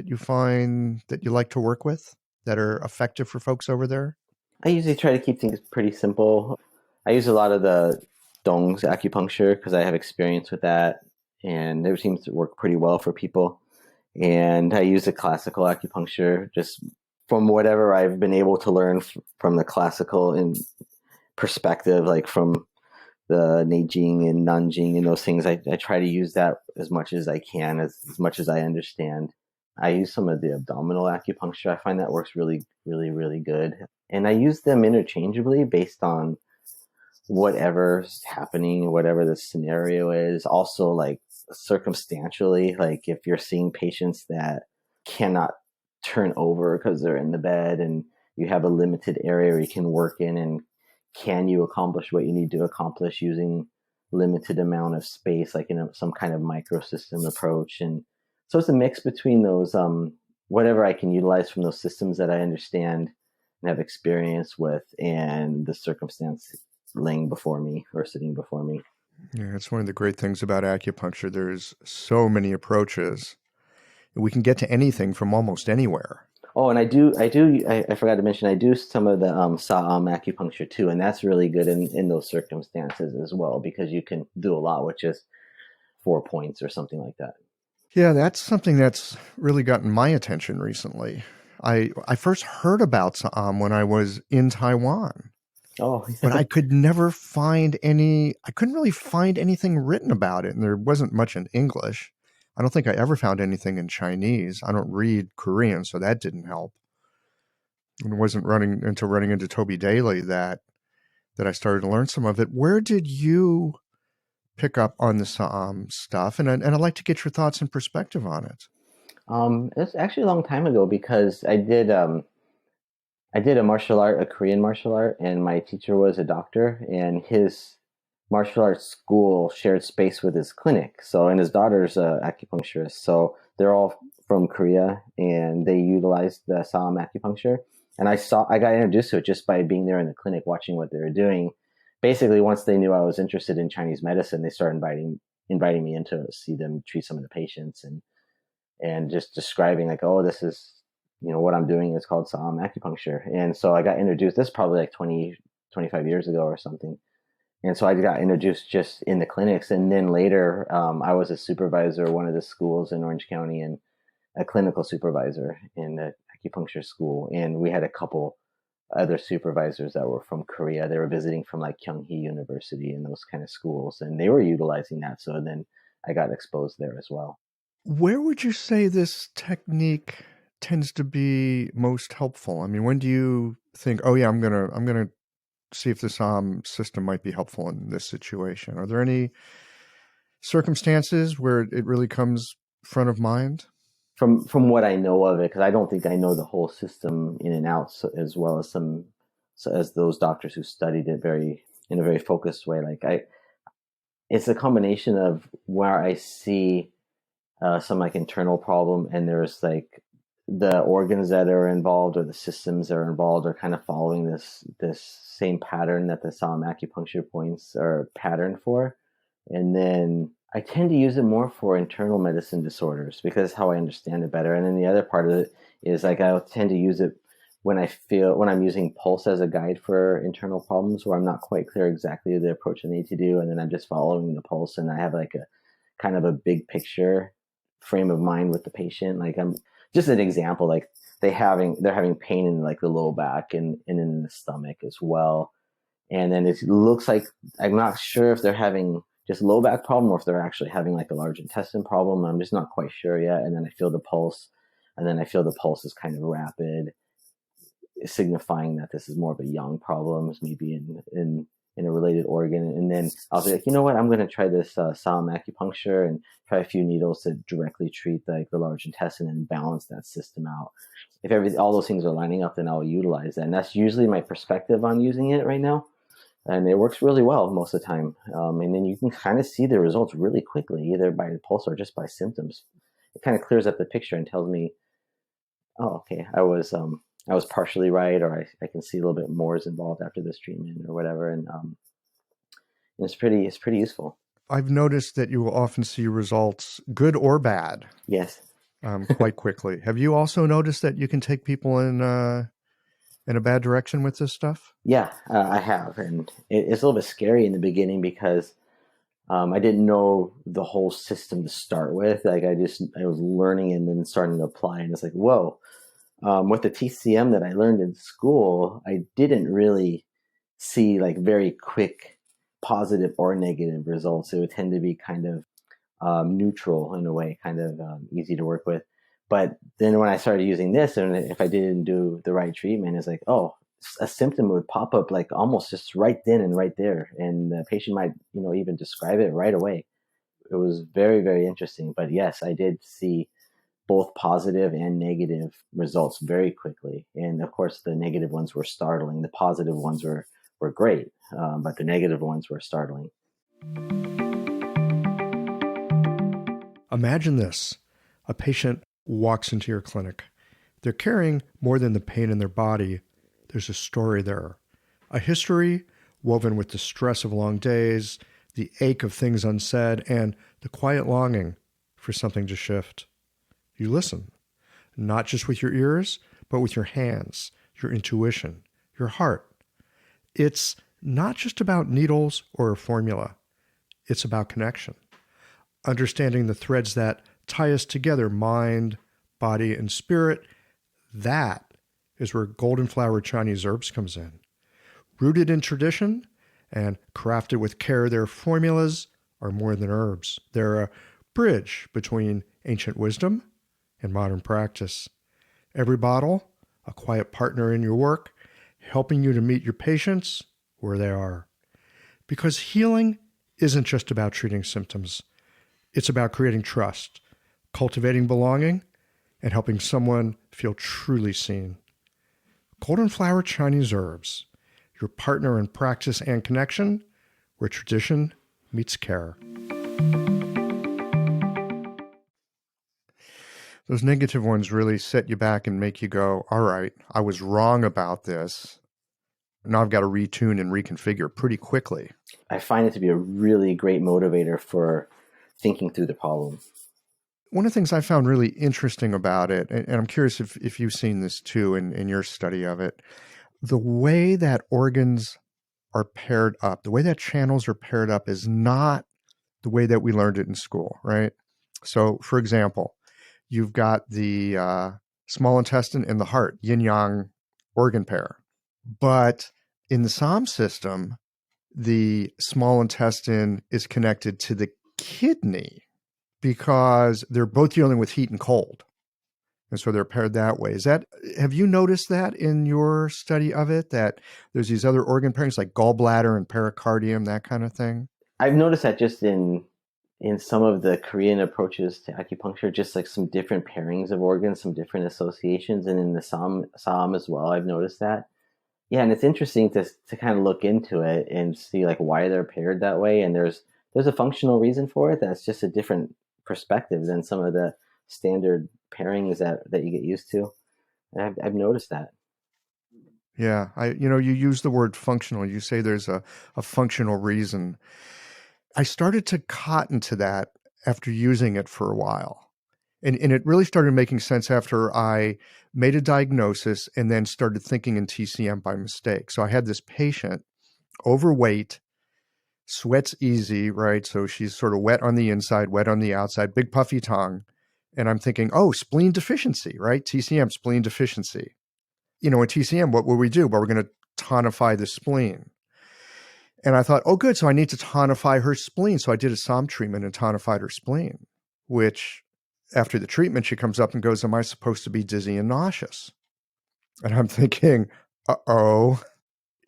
you find that you like to work with that are effective for folks over there? I usually try to keep things pretty simple. I use a lot of the Dong's acupuncture because I have experience with that, and it seems to work pretty well for people. And I use the classical acupuncture just from whatever I've been able to learn from the classical in perspective, like from the Neijing and Nanjing and those things. I try to use that as much as I can, as much as I understand. I use some of the abdominal acupuncture. I find that works really, really, really good. And I use them interchangeably based on whatever's happening, whatever the scenario is. Also, like circumstantially, like if you're seeing patients that cannot turn over because they're in the bed and you have a limited area where you can work in, and can you accomplish what you need to accomplish using limited amount of space, like in some kind of microsystem approach. And so it's a mix between those, whatever I can utilize from those systems that I understand and have experience with, and the circumstance laying before me or sitting before me. Yeah, it's one of the great things about acupuncture. There's so many approaches. We can get to anything from almost anywhere. Oh, and I forgot to mention, I do some of the Sa'am acupuncture too, and that's really good in those circumstances as well, because you can do a lot with just 4 points or something like that. Yeah, that's something that's really gotten my attention recently. I first heard about Sa'am when I was in Taiwan. Oh, But I couldn't really find anything written about it, and there wasn't much in English. I don't think I ever found anything in Chinese. I don't read Korean, so that didn't help. And it wasn't running into Toby Daly that I started to learn some of it. Where did you pick up on the Sa'am stuff? And I'd like to get your thoughts and perspective on it. it's actually a long time ago, because I did a martial art, a Korean martial art, and my teacher was a doctor, and his martial arts school shared space with his clinic. So, and his daughter's an acupuncturist. So they're all from Korea, and they utilized the Sa'am acupuncture. And I got introduced to it just by being there in the clinic, watching what they were doing. Basically, once they knew I was interested in Chinese medicine, they started inviting me in to see them treat some of the patients, and just describing like, oh, this is, what I'm doing is called Sa'am acupuncture. And so I got introduced, this probably like 20, 25 years ago or something. And so I got introduced just in the clinics. And then later, I was a supervisor at one of the schools in Orange County, and a clinical supervisor in the acupuncture school. And we had a couple other supervisors that were from Korea. They were visiting from like Kyunghee University and those kind of schools, and they were utilizing that. So then I got exposed there as well. Where would you say this technique tends to be most helpful? I mean, when do you think, oh yeah, I'm gonna see if the Sa'am system might be helpful in this situation? Are there any circumstances where it really comes front of mind? From what I know of it, because I don't think I know the whole system in and out, as well as as those doctors who studied it in a very focused way. It's a combination of where I see some like internal problem, and there's like the organs that are involved or the systems that are involved are kind of following this same pattern that the Sa'am acupuncture points are patterned for. And then I tend to use it more for internal medicine disorders, because that's how I understand it better. And then the other part of it is like I'll tend to use it when I'm using pulse as a guide for internal problems, where I'm not quite clear exactly the approach I need to do, and then I'm just following the pulse, and I have like a kind of a big picture frame of mind with the patient. Like, I'm just an example, like they're having pain in like the low back and in the stomach as well. And then it looks like, I'm not sure if they're having just low back problem or if they're actually having like a large intestine problem. I'm just not quite sure yet. And then I feel the pulse, and then I feel the pulse is kind of rapid, signifying that this is more of a yang problem, maybe in a related organ. And then I'll be like, you know what, I'm going to try this Sa'am acupuncture and try a few needles to directly treat like the large intestine and balance that system out. If all those things are lining up, then I'll utilize that. And that's usually my perspective on using it right now. and it works really well most of the time. And then you can kind of see the results really quickly, either by the pulse or just by symptoms. It kind of clears up the picture and tells me, oh, okay, I was partially right, or I can see a little bit more is involved after this treatment or whatever. And it's pretty useful. I've noticed that you will often see results, good or bad, Yes. quite quickly. Have you also noticed that you can take people in a bad direction with this stuff? Yeah, I have, and it's a little bit scary in the beginning because I didn't know the whole system to start with. Like I was learning and then starting to apply, and it's like, whoa. With the TCM that I learned in school, I didn't really see like very quick positive or negative results. It would tend to be kind of neutral in a way, kind of easy to work with. But then when I started using this, and if I didn't do the right treatment, it's like, oh, a symptom would pop up like almost just right then and right there, and the patient might, even describe it right away. It was very, very interesting. But yes, I did see both positive and negative results very quickly. And of course, the negative ones were startling. The positive ones were great, but the negative ones were startling. Imagine this. A patient walks into your clinic. They're carrying more than the pain in their body. There's a story there, a history woven with the stress of long days, the ache of things unsaid, and the quiet longing for something to shift. You listen, not just with your ears, but with your hands, your intuition, your heart. It's not just about needles or a formula. It's about connection, understanding the threads that tie us together, mind, body, and spirit. That is where golden flower Chinese herbs comes in. Rooted in tradition and crafted with care, their formulas are more than herbs. They're a bridge between ancient wisdom and modern practice. Every bottle, a quiet partner in your work, helping you to meet your patients where they are. Because healing isn't just about treating symptoms. It's about creating trust, cultivating belonging, and helping someone feel truly seen. Golden Flower Chinese Herbs, your partner in practice and connection, where tradition meets care. Those negative ones really set you back and make you go, all right, I was wrong about this. Now I've got to retune and reconfigure pretty quickly. I find it to be a really great motivator for thinking through the problem. One of the things I found really interesting about it, and I'm curious if you've seen this too in your study of it, the way that organs are paired up, the way that channels are paired up is not the way that we learned it in school, right? So, for example, you've got the small intestine and the heart, yin-yang organ pair. But in the SOM system, the small intestine is connected to the kidney because they're both dealing with heat and cold. And so they're paired that way. Have you noticed that in your study of it, that there's these other organ pairings like gallbladder and pericardium, that kind of thing? I've noticed that just in some of the Korean approaches to acupuncture, just like some different pairings of organs, some different associations, and in the SOM as well, I've noticed that. Yeah, and it's interesting to kind of look into it and see like why they're paired that way. And there's a functional reason for it. That's just a different perspective than some of the standard pairings that you get used to. And I've noticed that. Yeah, you use the word functional. You say there's a functional reason. I started to cotton to that after using it for a while. And it really started making sense after I made a diagnosis and then started thinking in TCM by mistake. So I had this patient, overweight, sweats easy, right? So she's sort of wet on the inside, wet on the outside, big puffy tongue. And I'm thinking, oh, spleen deficiency, right? TCM, spleen deficiency. In TCM, what will we do? Well, we're going to tonify the spleen. And I thought, oh, good. So I need to tonify her spleen. So I did a SOM treatment and tonified her spleen, which after the treatment, she comes up and goes, am I supposed to be dizzy and nauseous? And I'm thinking, uh-oh.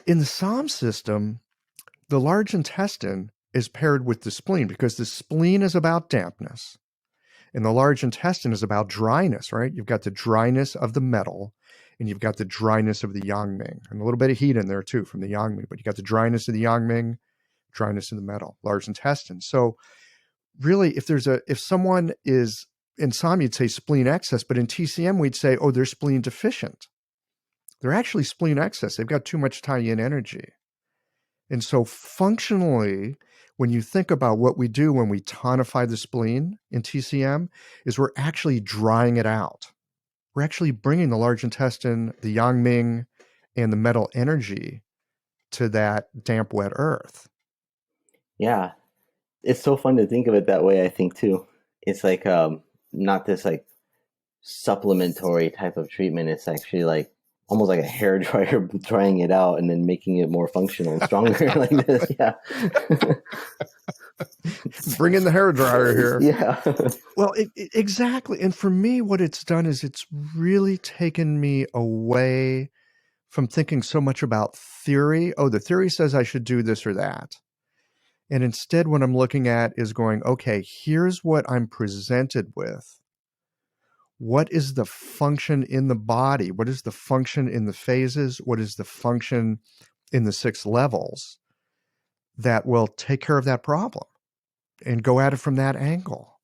In the SOM system, the large intestine is paired with the spleen because the spleen is about dampness and the large intestine is about dryness, right? You've got the dryness of the metal and you've got the dryness of the yang ming, and a little bit of heat in there too from the yang ming, but you got the dryness of the yang ming, dryness in the metal, large intestine. So really, if someone is in SOM, you'd say spleen excess, but in TCM, we'd say, oh, they're spleen deficient. They're actually spleen excess. They've got too much Tai-yin energy. And so functionally, when you think about what we do when we tonify the spleen in TCM, is we're actually drying it out. We're actually bringing the large intestine, the yang ming, and the metal energy to that damp, wet earth. Yeah. It's so fun to think of it that way, I think, too. It's like not this like supplementary type of treatment. It's actually like almost like a hair dryer drying it out and then making it more functional and stronger like this. Yeah. Bring in the hair dryer here. Yeah. Well, exactly. And for me, what it's done is it's really taken me away from thinking so much about theory. Oh, the theory says I should do this or that. And instead, what I'm looking at is going, okay, here's what I'm presented with. What is the function in the body? What is the function in the phases? What is the function in the 6 levels that will take care of that problem and go at it from that angle?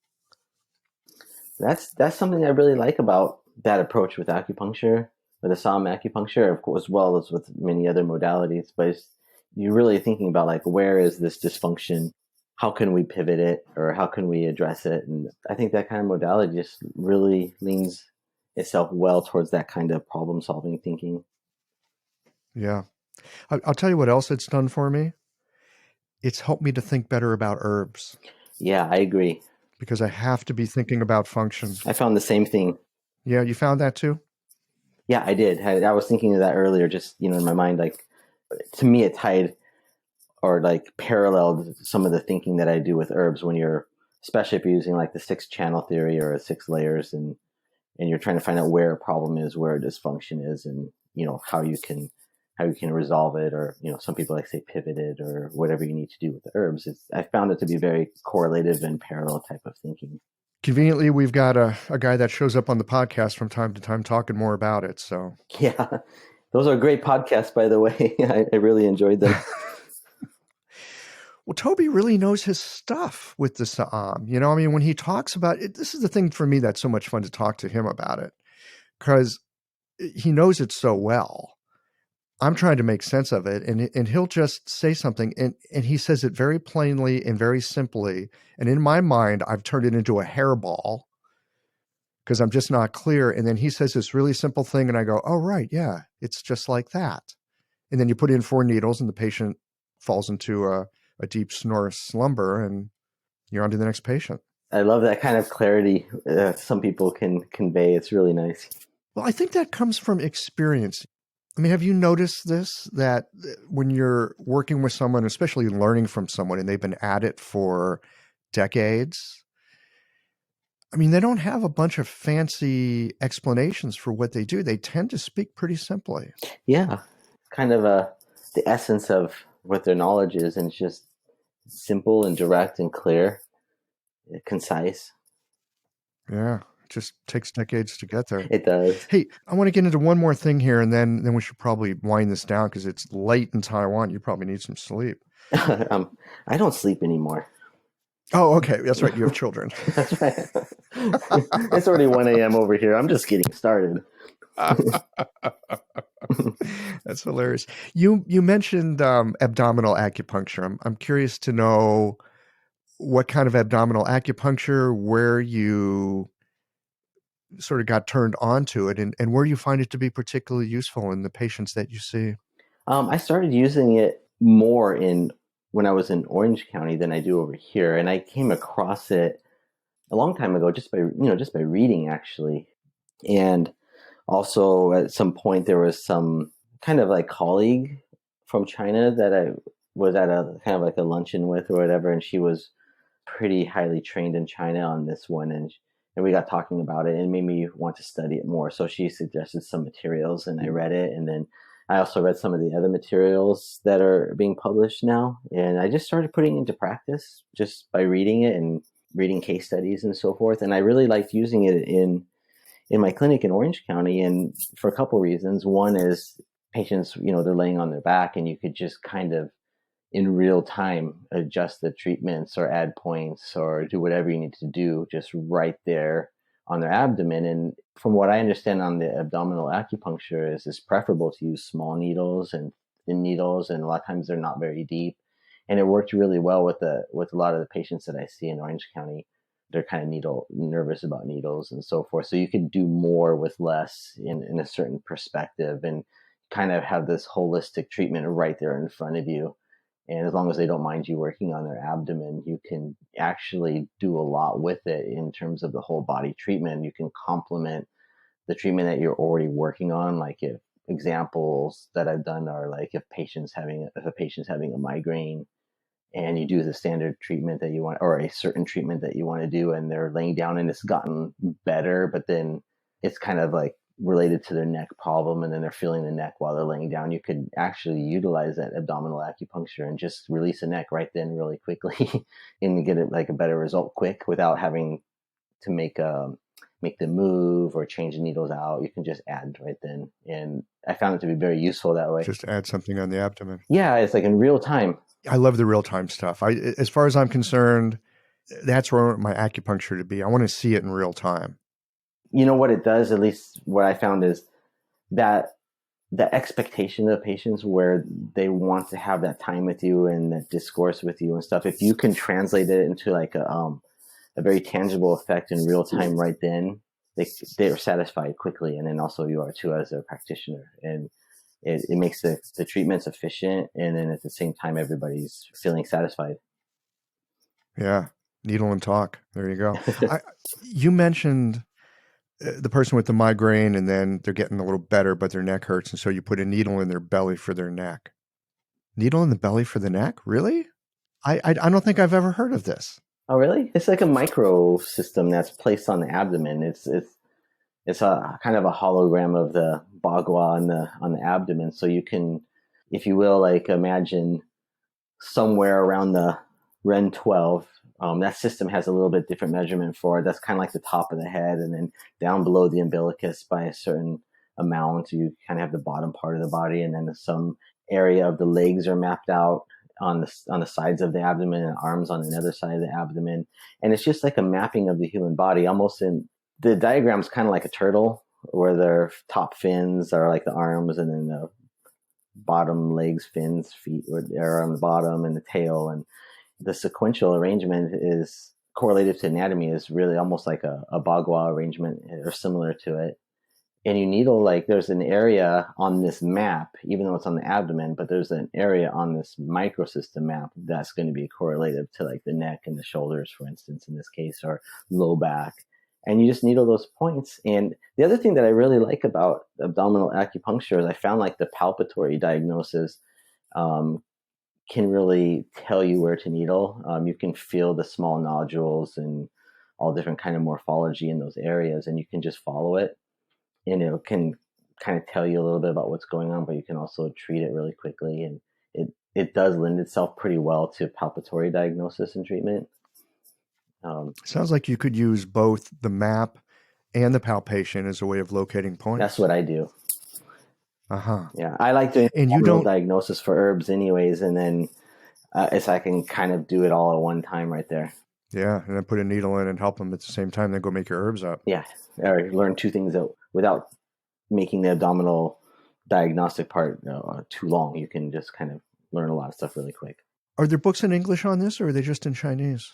That's something I really like about that approach with acupuncture, with the SOM acupuncture, of course, as well as with many other modalities. But you're really thinking about like, where is this dysfunction? How can we pivot it, or how can we address it? And I think that kind of modality just really leans itself well towards that kind of problem-solving thinking. Yeah. I'll tell you what else it's done for me. It's helped me to think better about herbs. Yeah, I agree. Because I have to be thinking about function. I found the same thing. Yeah, you found that too? Yeah, I did. I was thinking of that earlier, just, in my mind, like, to me, it tied or like paralleled some of the thinking that I do with herbs when especially if you're using like the 6 channel theory or 6 layers and you're trying to find out where a problem is, where a dysfunction is, and, how you can resolve it, or, some people like say pivot it or whatever you need to do with the herbs. I found it to be very correlative and parallel type of thinking. Conveniently, we've got a guy that shows up on the podcast from time to time talking more about it. So yeah, those are great podcasts, by the way. I really enjoyed them. Well, Toby really knows his stuff with the Sa'am. When he talks about it, this is the thing for me that's so much fun to talk to him about it, because he knows it so well. I'm trying to make sense of it, and he'll just say something, and he says it very plainly and very simply. And in my mind, I've turned it into a hairball because I'm just not clear. And then he says this really simple thing, and I go, oh, right, yeah, it's just like that. And then you put in 4 needles, and the patient falls into a deep snore slumber, and you're on to the next patient. I love that kind of clarity some people can convey. It's really nice. Well, I think that comes from experience. I mean, have you noticed this, that when you're working with someone, especially learning from someone, and they've been at it for decades, I mean, they don't have a bunch of fancy explanations for what they do. They tend to speak pretty simply. Yeah, kind of the essence of what their knowledge is, and it's just simple and direct and clear, concise. Yeah, it just takes decades to get there. It does. Hey, I want to get into one more thing here, and then we should probably wind this down because it's late in Taiwan. You probably need some sleep. I don't sleep anymore. Oh, okay. That's right. You have children. That's right. It's already 1 a.m. over here. I'm just getting started. That's hilarious. You mentioned abdominal acupuncture. I'm curious to know what kind of abdominal acupuncture, where you sort of got turned on to it, and where you find it to be particularly useful in the patients that you see. I started using it more when I was in Orange County than I do over here, and I came across it a long time ago just by reading, actually. And also at some point there was some kind of like colleague from China that I was at a kind of like a luncheon with or whatever, and she was pretty highly trained in China on this one, and we got talking about it, and it made me want to study it more. So she suggested some materials, and I read it, and then I also read some of the other materials that are being published now, and I just started putting it into practice just by reading it and reading case studies and so forth. And I really liked using it in in my clinic in Orange County, and for a couple reasons. One is patients, they're laying on their back, and you could just kind of in real time adjust the treatments or add points or do whatever you need to do just right there on their abdomen. And from what I understand on the abdominal acupuncture is it's preferable to use small needles and thin needles, and a lot of times they're not very deep. And it worked really well with a lot of the patients that I see in Orange County. They're kind of nervous about needles and so forth. So you can do more with less in a certain perspective and kind of have this holistic treatment right there in front of you. And as long as they don't mind you working on their abdomen, you can actually do a lot with it in terms of the whole body treatment. You can complement the treatment that you're already working on. Like if examples that I've done are like if a patient's having a migraine and you do the standard treatment that you want or a certain treatment that you want to do, and they're laying down and it's gotten better, but then it's kind of like related to their neck problem, and then they're feeling the neck while they're laying down, you could actually utilize that abdominal acupuncture and just release the neck right then really quickly and get it like a better result quick without having to make the move or change the needles out. You can just add right then. And I found it to be very useful that way. Just add something on the abdomen. Yeah, it's like in real time. I love the real time stuff. As far as I'm concerned, that's where I want my acupuncture to be. I want to see it in real time. You know what it does, at least what I found, is that the expectation of patients where they want to have that time with you and that discourse with you and stuff, if you can translate it into like a very tangible effect in real time right then, they are satisfied quickly. And then also you are too as a practitioner. And it makes the treatments efficient. And then at the same time, everybody's feeling satisfied. Yeah. Needle and talk. There you go. You mentioned the person with the migraine and then they're getting a little better, but their neck hurts. And so you put a needle in their belly for their neck. Needle in the belly for the neck? Really? I don't think I've ever heard of this. Oh, really? It's like a micro system that's placed on the abdomen. It's a kind of a hologram of the bagua on the abdomen. So you can, if you will, like imagine somewhere around the REN 12. That system has a little bit different measurement for it. That's kind of like the top of the head, and then down below the umbilicus by a certain amount, you kind of have the bottom part of the body, and then some area of the legs are mapped out on the sides of the abdomen, and arms on another side of the abdomen. And it's just like a mapping of the human body, almost in the diagram's kind of like a turtle, where their top fins are like the arms, and then the bottom legs, fins, feet are on the bottom, and the tail. And the sequential arrangement is correlated to anatomy, is really almost like a bagua arrangement or similar to it. And you needle, like there's an area on this map, even though it's on the abdomen, but there's an area on this microsystem map that's going to be correlative to like the neck and the shoulders, for instance, in this case, or low back. And you just needle those points. And the other thing that I really like about abdominal acupuncture is I found like the palpatory diagnosis can really tell you where to needle. You can feel the small nodules and all different kind of morphology in those areas, and you can just follow it. And it can kind of tell you a little bit about what's going on, but you can also treat it really quickly. And it does lend itself pretty well to palpatory diagnosis and treatment. Sounds like you could use both the map and the palpation as a way of locating points. That's what I do. Uh-huh. Yeah, I like doing and you don't diagnosis for herbs anyways, and then I can kind of do it all at one time right there. Yeah, and then put a needle in and help them at the same time, then go make your herbs up. Yeah, or learn two things without making the abdominal diagnostic part too long. You can just kind of learn a lot of stuff really quick. Are there books in English on this, or are they just in Chinese?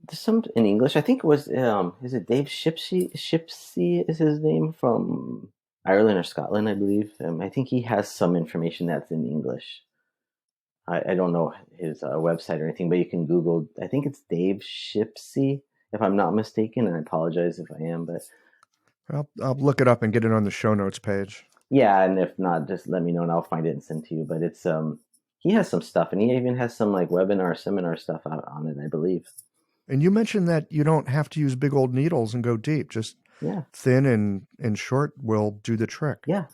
There's some in English. I think it was, is it Dave Shipsey? Shipsey is his name, from Ireland or Scotland, I believe. I think he has some information that's in English. I don't know his website or anything, but you can Google. I think it's Dave Shipsey, if I'm not mistaken, and I apologize if I am. But I'll look it up and get it on the show notes page. Yeah, and if not, just let me know and I'll find it and send to you. But it's he has some stuff, and he even has some like seminar stuff out on it, I believe. And you mentioned that you don't have to use big old needles and go deep. Just thin and short will do the trick. Yeah.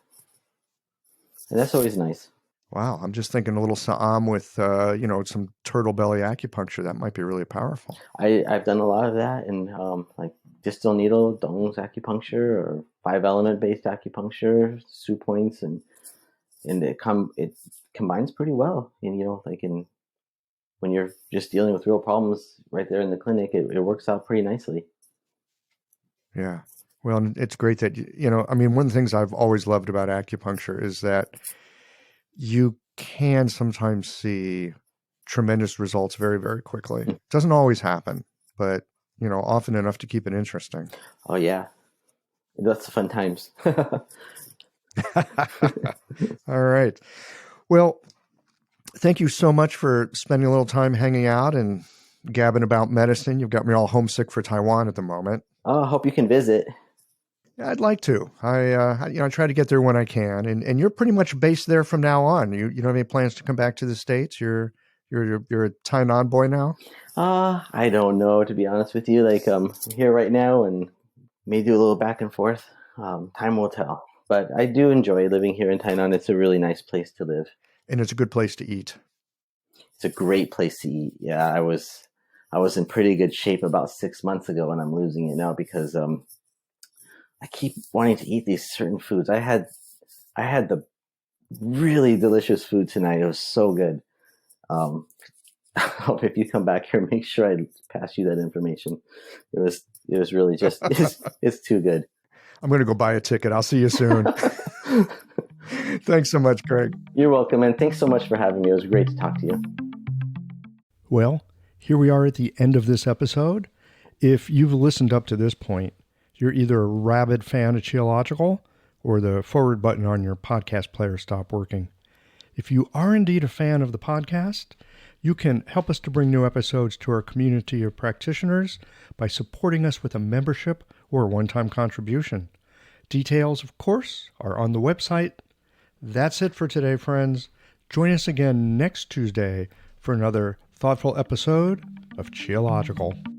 And that's always nice. Wow, I'm just thinking a little Sa'am with, some turtle belly acupuncture. That might be really powerful. I've done a lot of that, and like distal needle, Dong's acupuncture, or 5 element based acupuncture, 2 points, and it combines pretty well. And like when you're just dealing with real problems right there in the clinic, it works out pretty nicely. Yeah. Well, and it's great that, one of the things I've always loved about acupuncture is that you can sometimes see tremendous results very, very quickly. It doesn't always happen, but, often enough to keep it interesting. Oh yeah, that's fun times. All right. Well, thank you so much for spending a little time hanging out and gabbing about medicine. You've got me all homesick for Taiwan at the moment. Oh, I hope you can visit. I'd like to. I try to get there when I can, and you're pretty much based there from now on. You don't have any plans to come back to the States? You're a Tainan boy now. I don't know, to be honest with you. Like I'm here right now, and may do a little back and forth. Time will tell. But I do enjoy living here in Tainan. It's a really nice place to live. And it's a good place to eat. It's a great place to eat. Yeah, I was in pretty good shape about 6 months ago, and I'm losing it now because I keep wanting to eat these certain foods. I had the really delicious food tonight. It was so good. I hope if you come back here, make sure I pass you that information. It was really just it's too good. I'm going to go buy a ticket. I'll see you soon. Thanks so much, Craig. You're welcome, and thanks so much for having me. It was great to talk to you. Well, here we are at the end of this episode. If you've listened up to this point, you're either a rabid fan of Qiological or the forward button on your podcast player stopped working. If you are indeed a fan of the podcast, you can help us to bring new episodes to our community of practitioners by supporting us with a membership or a one-time contribution. Details, of course, are on the website. That's it for today, friends. Join us again next Tuesday for another thoughtful episode of Qiological.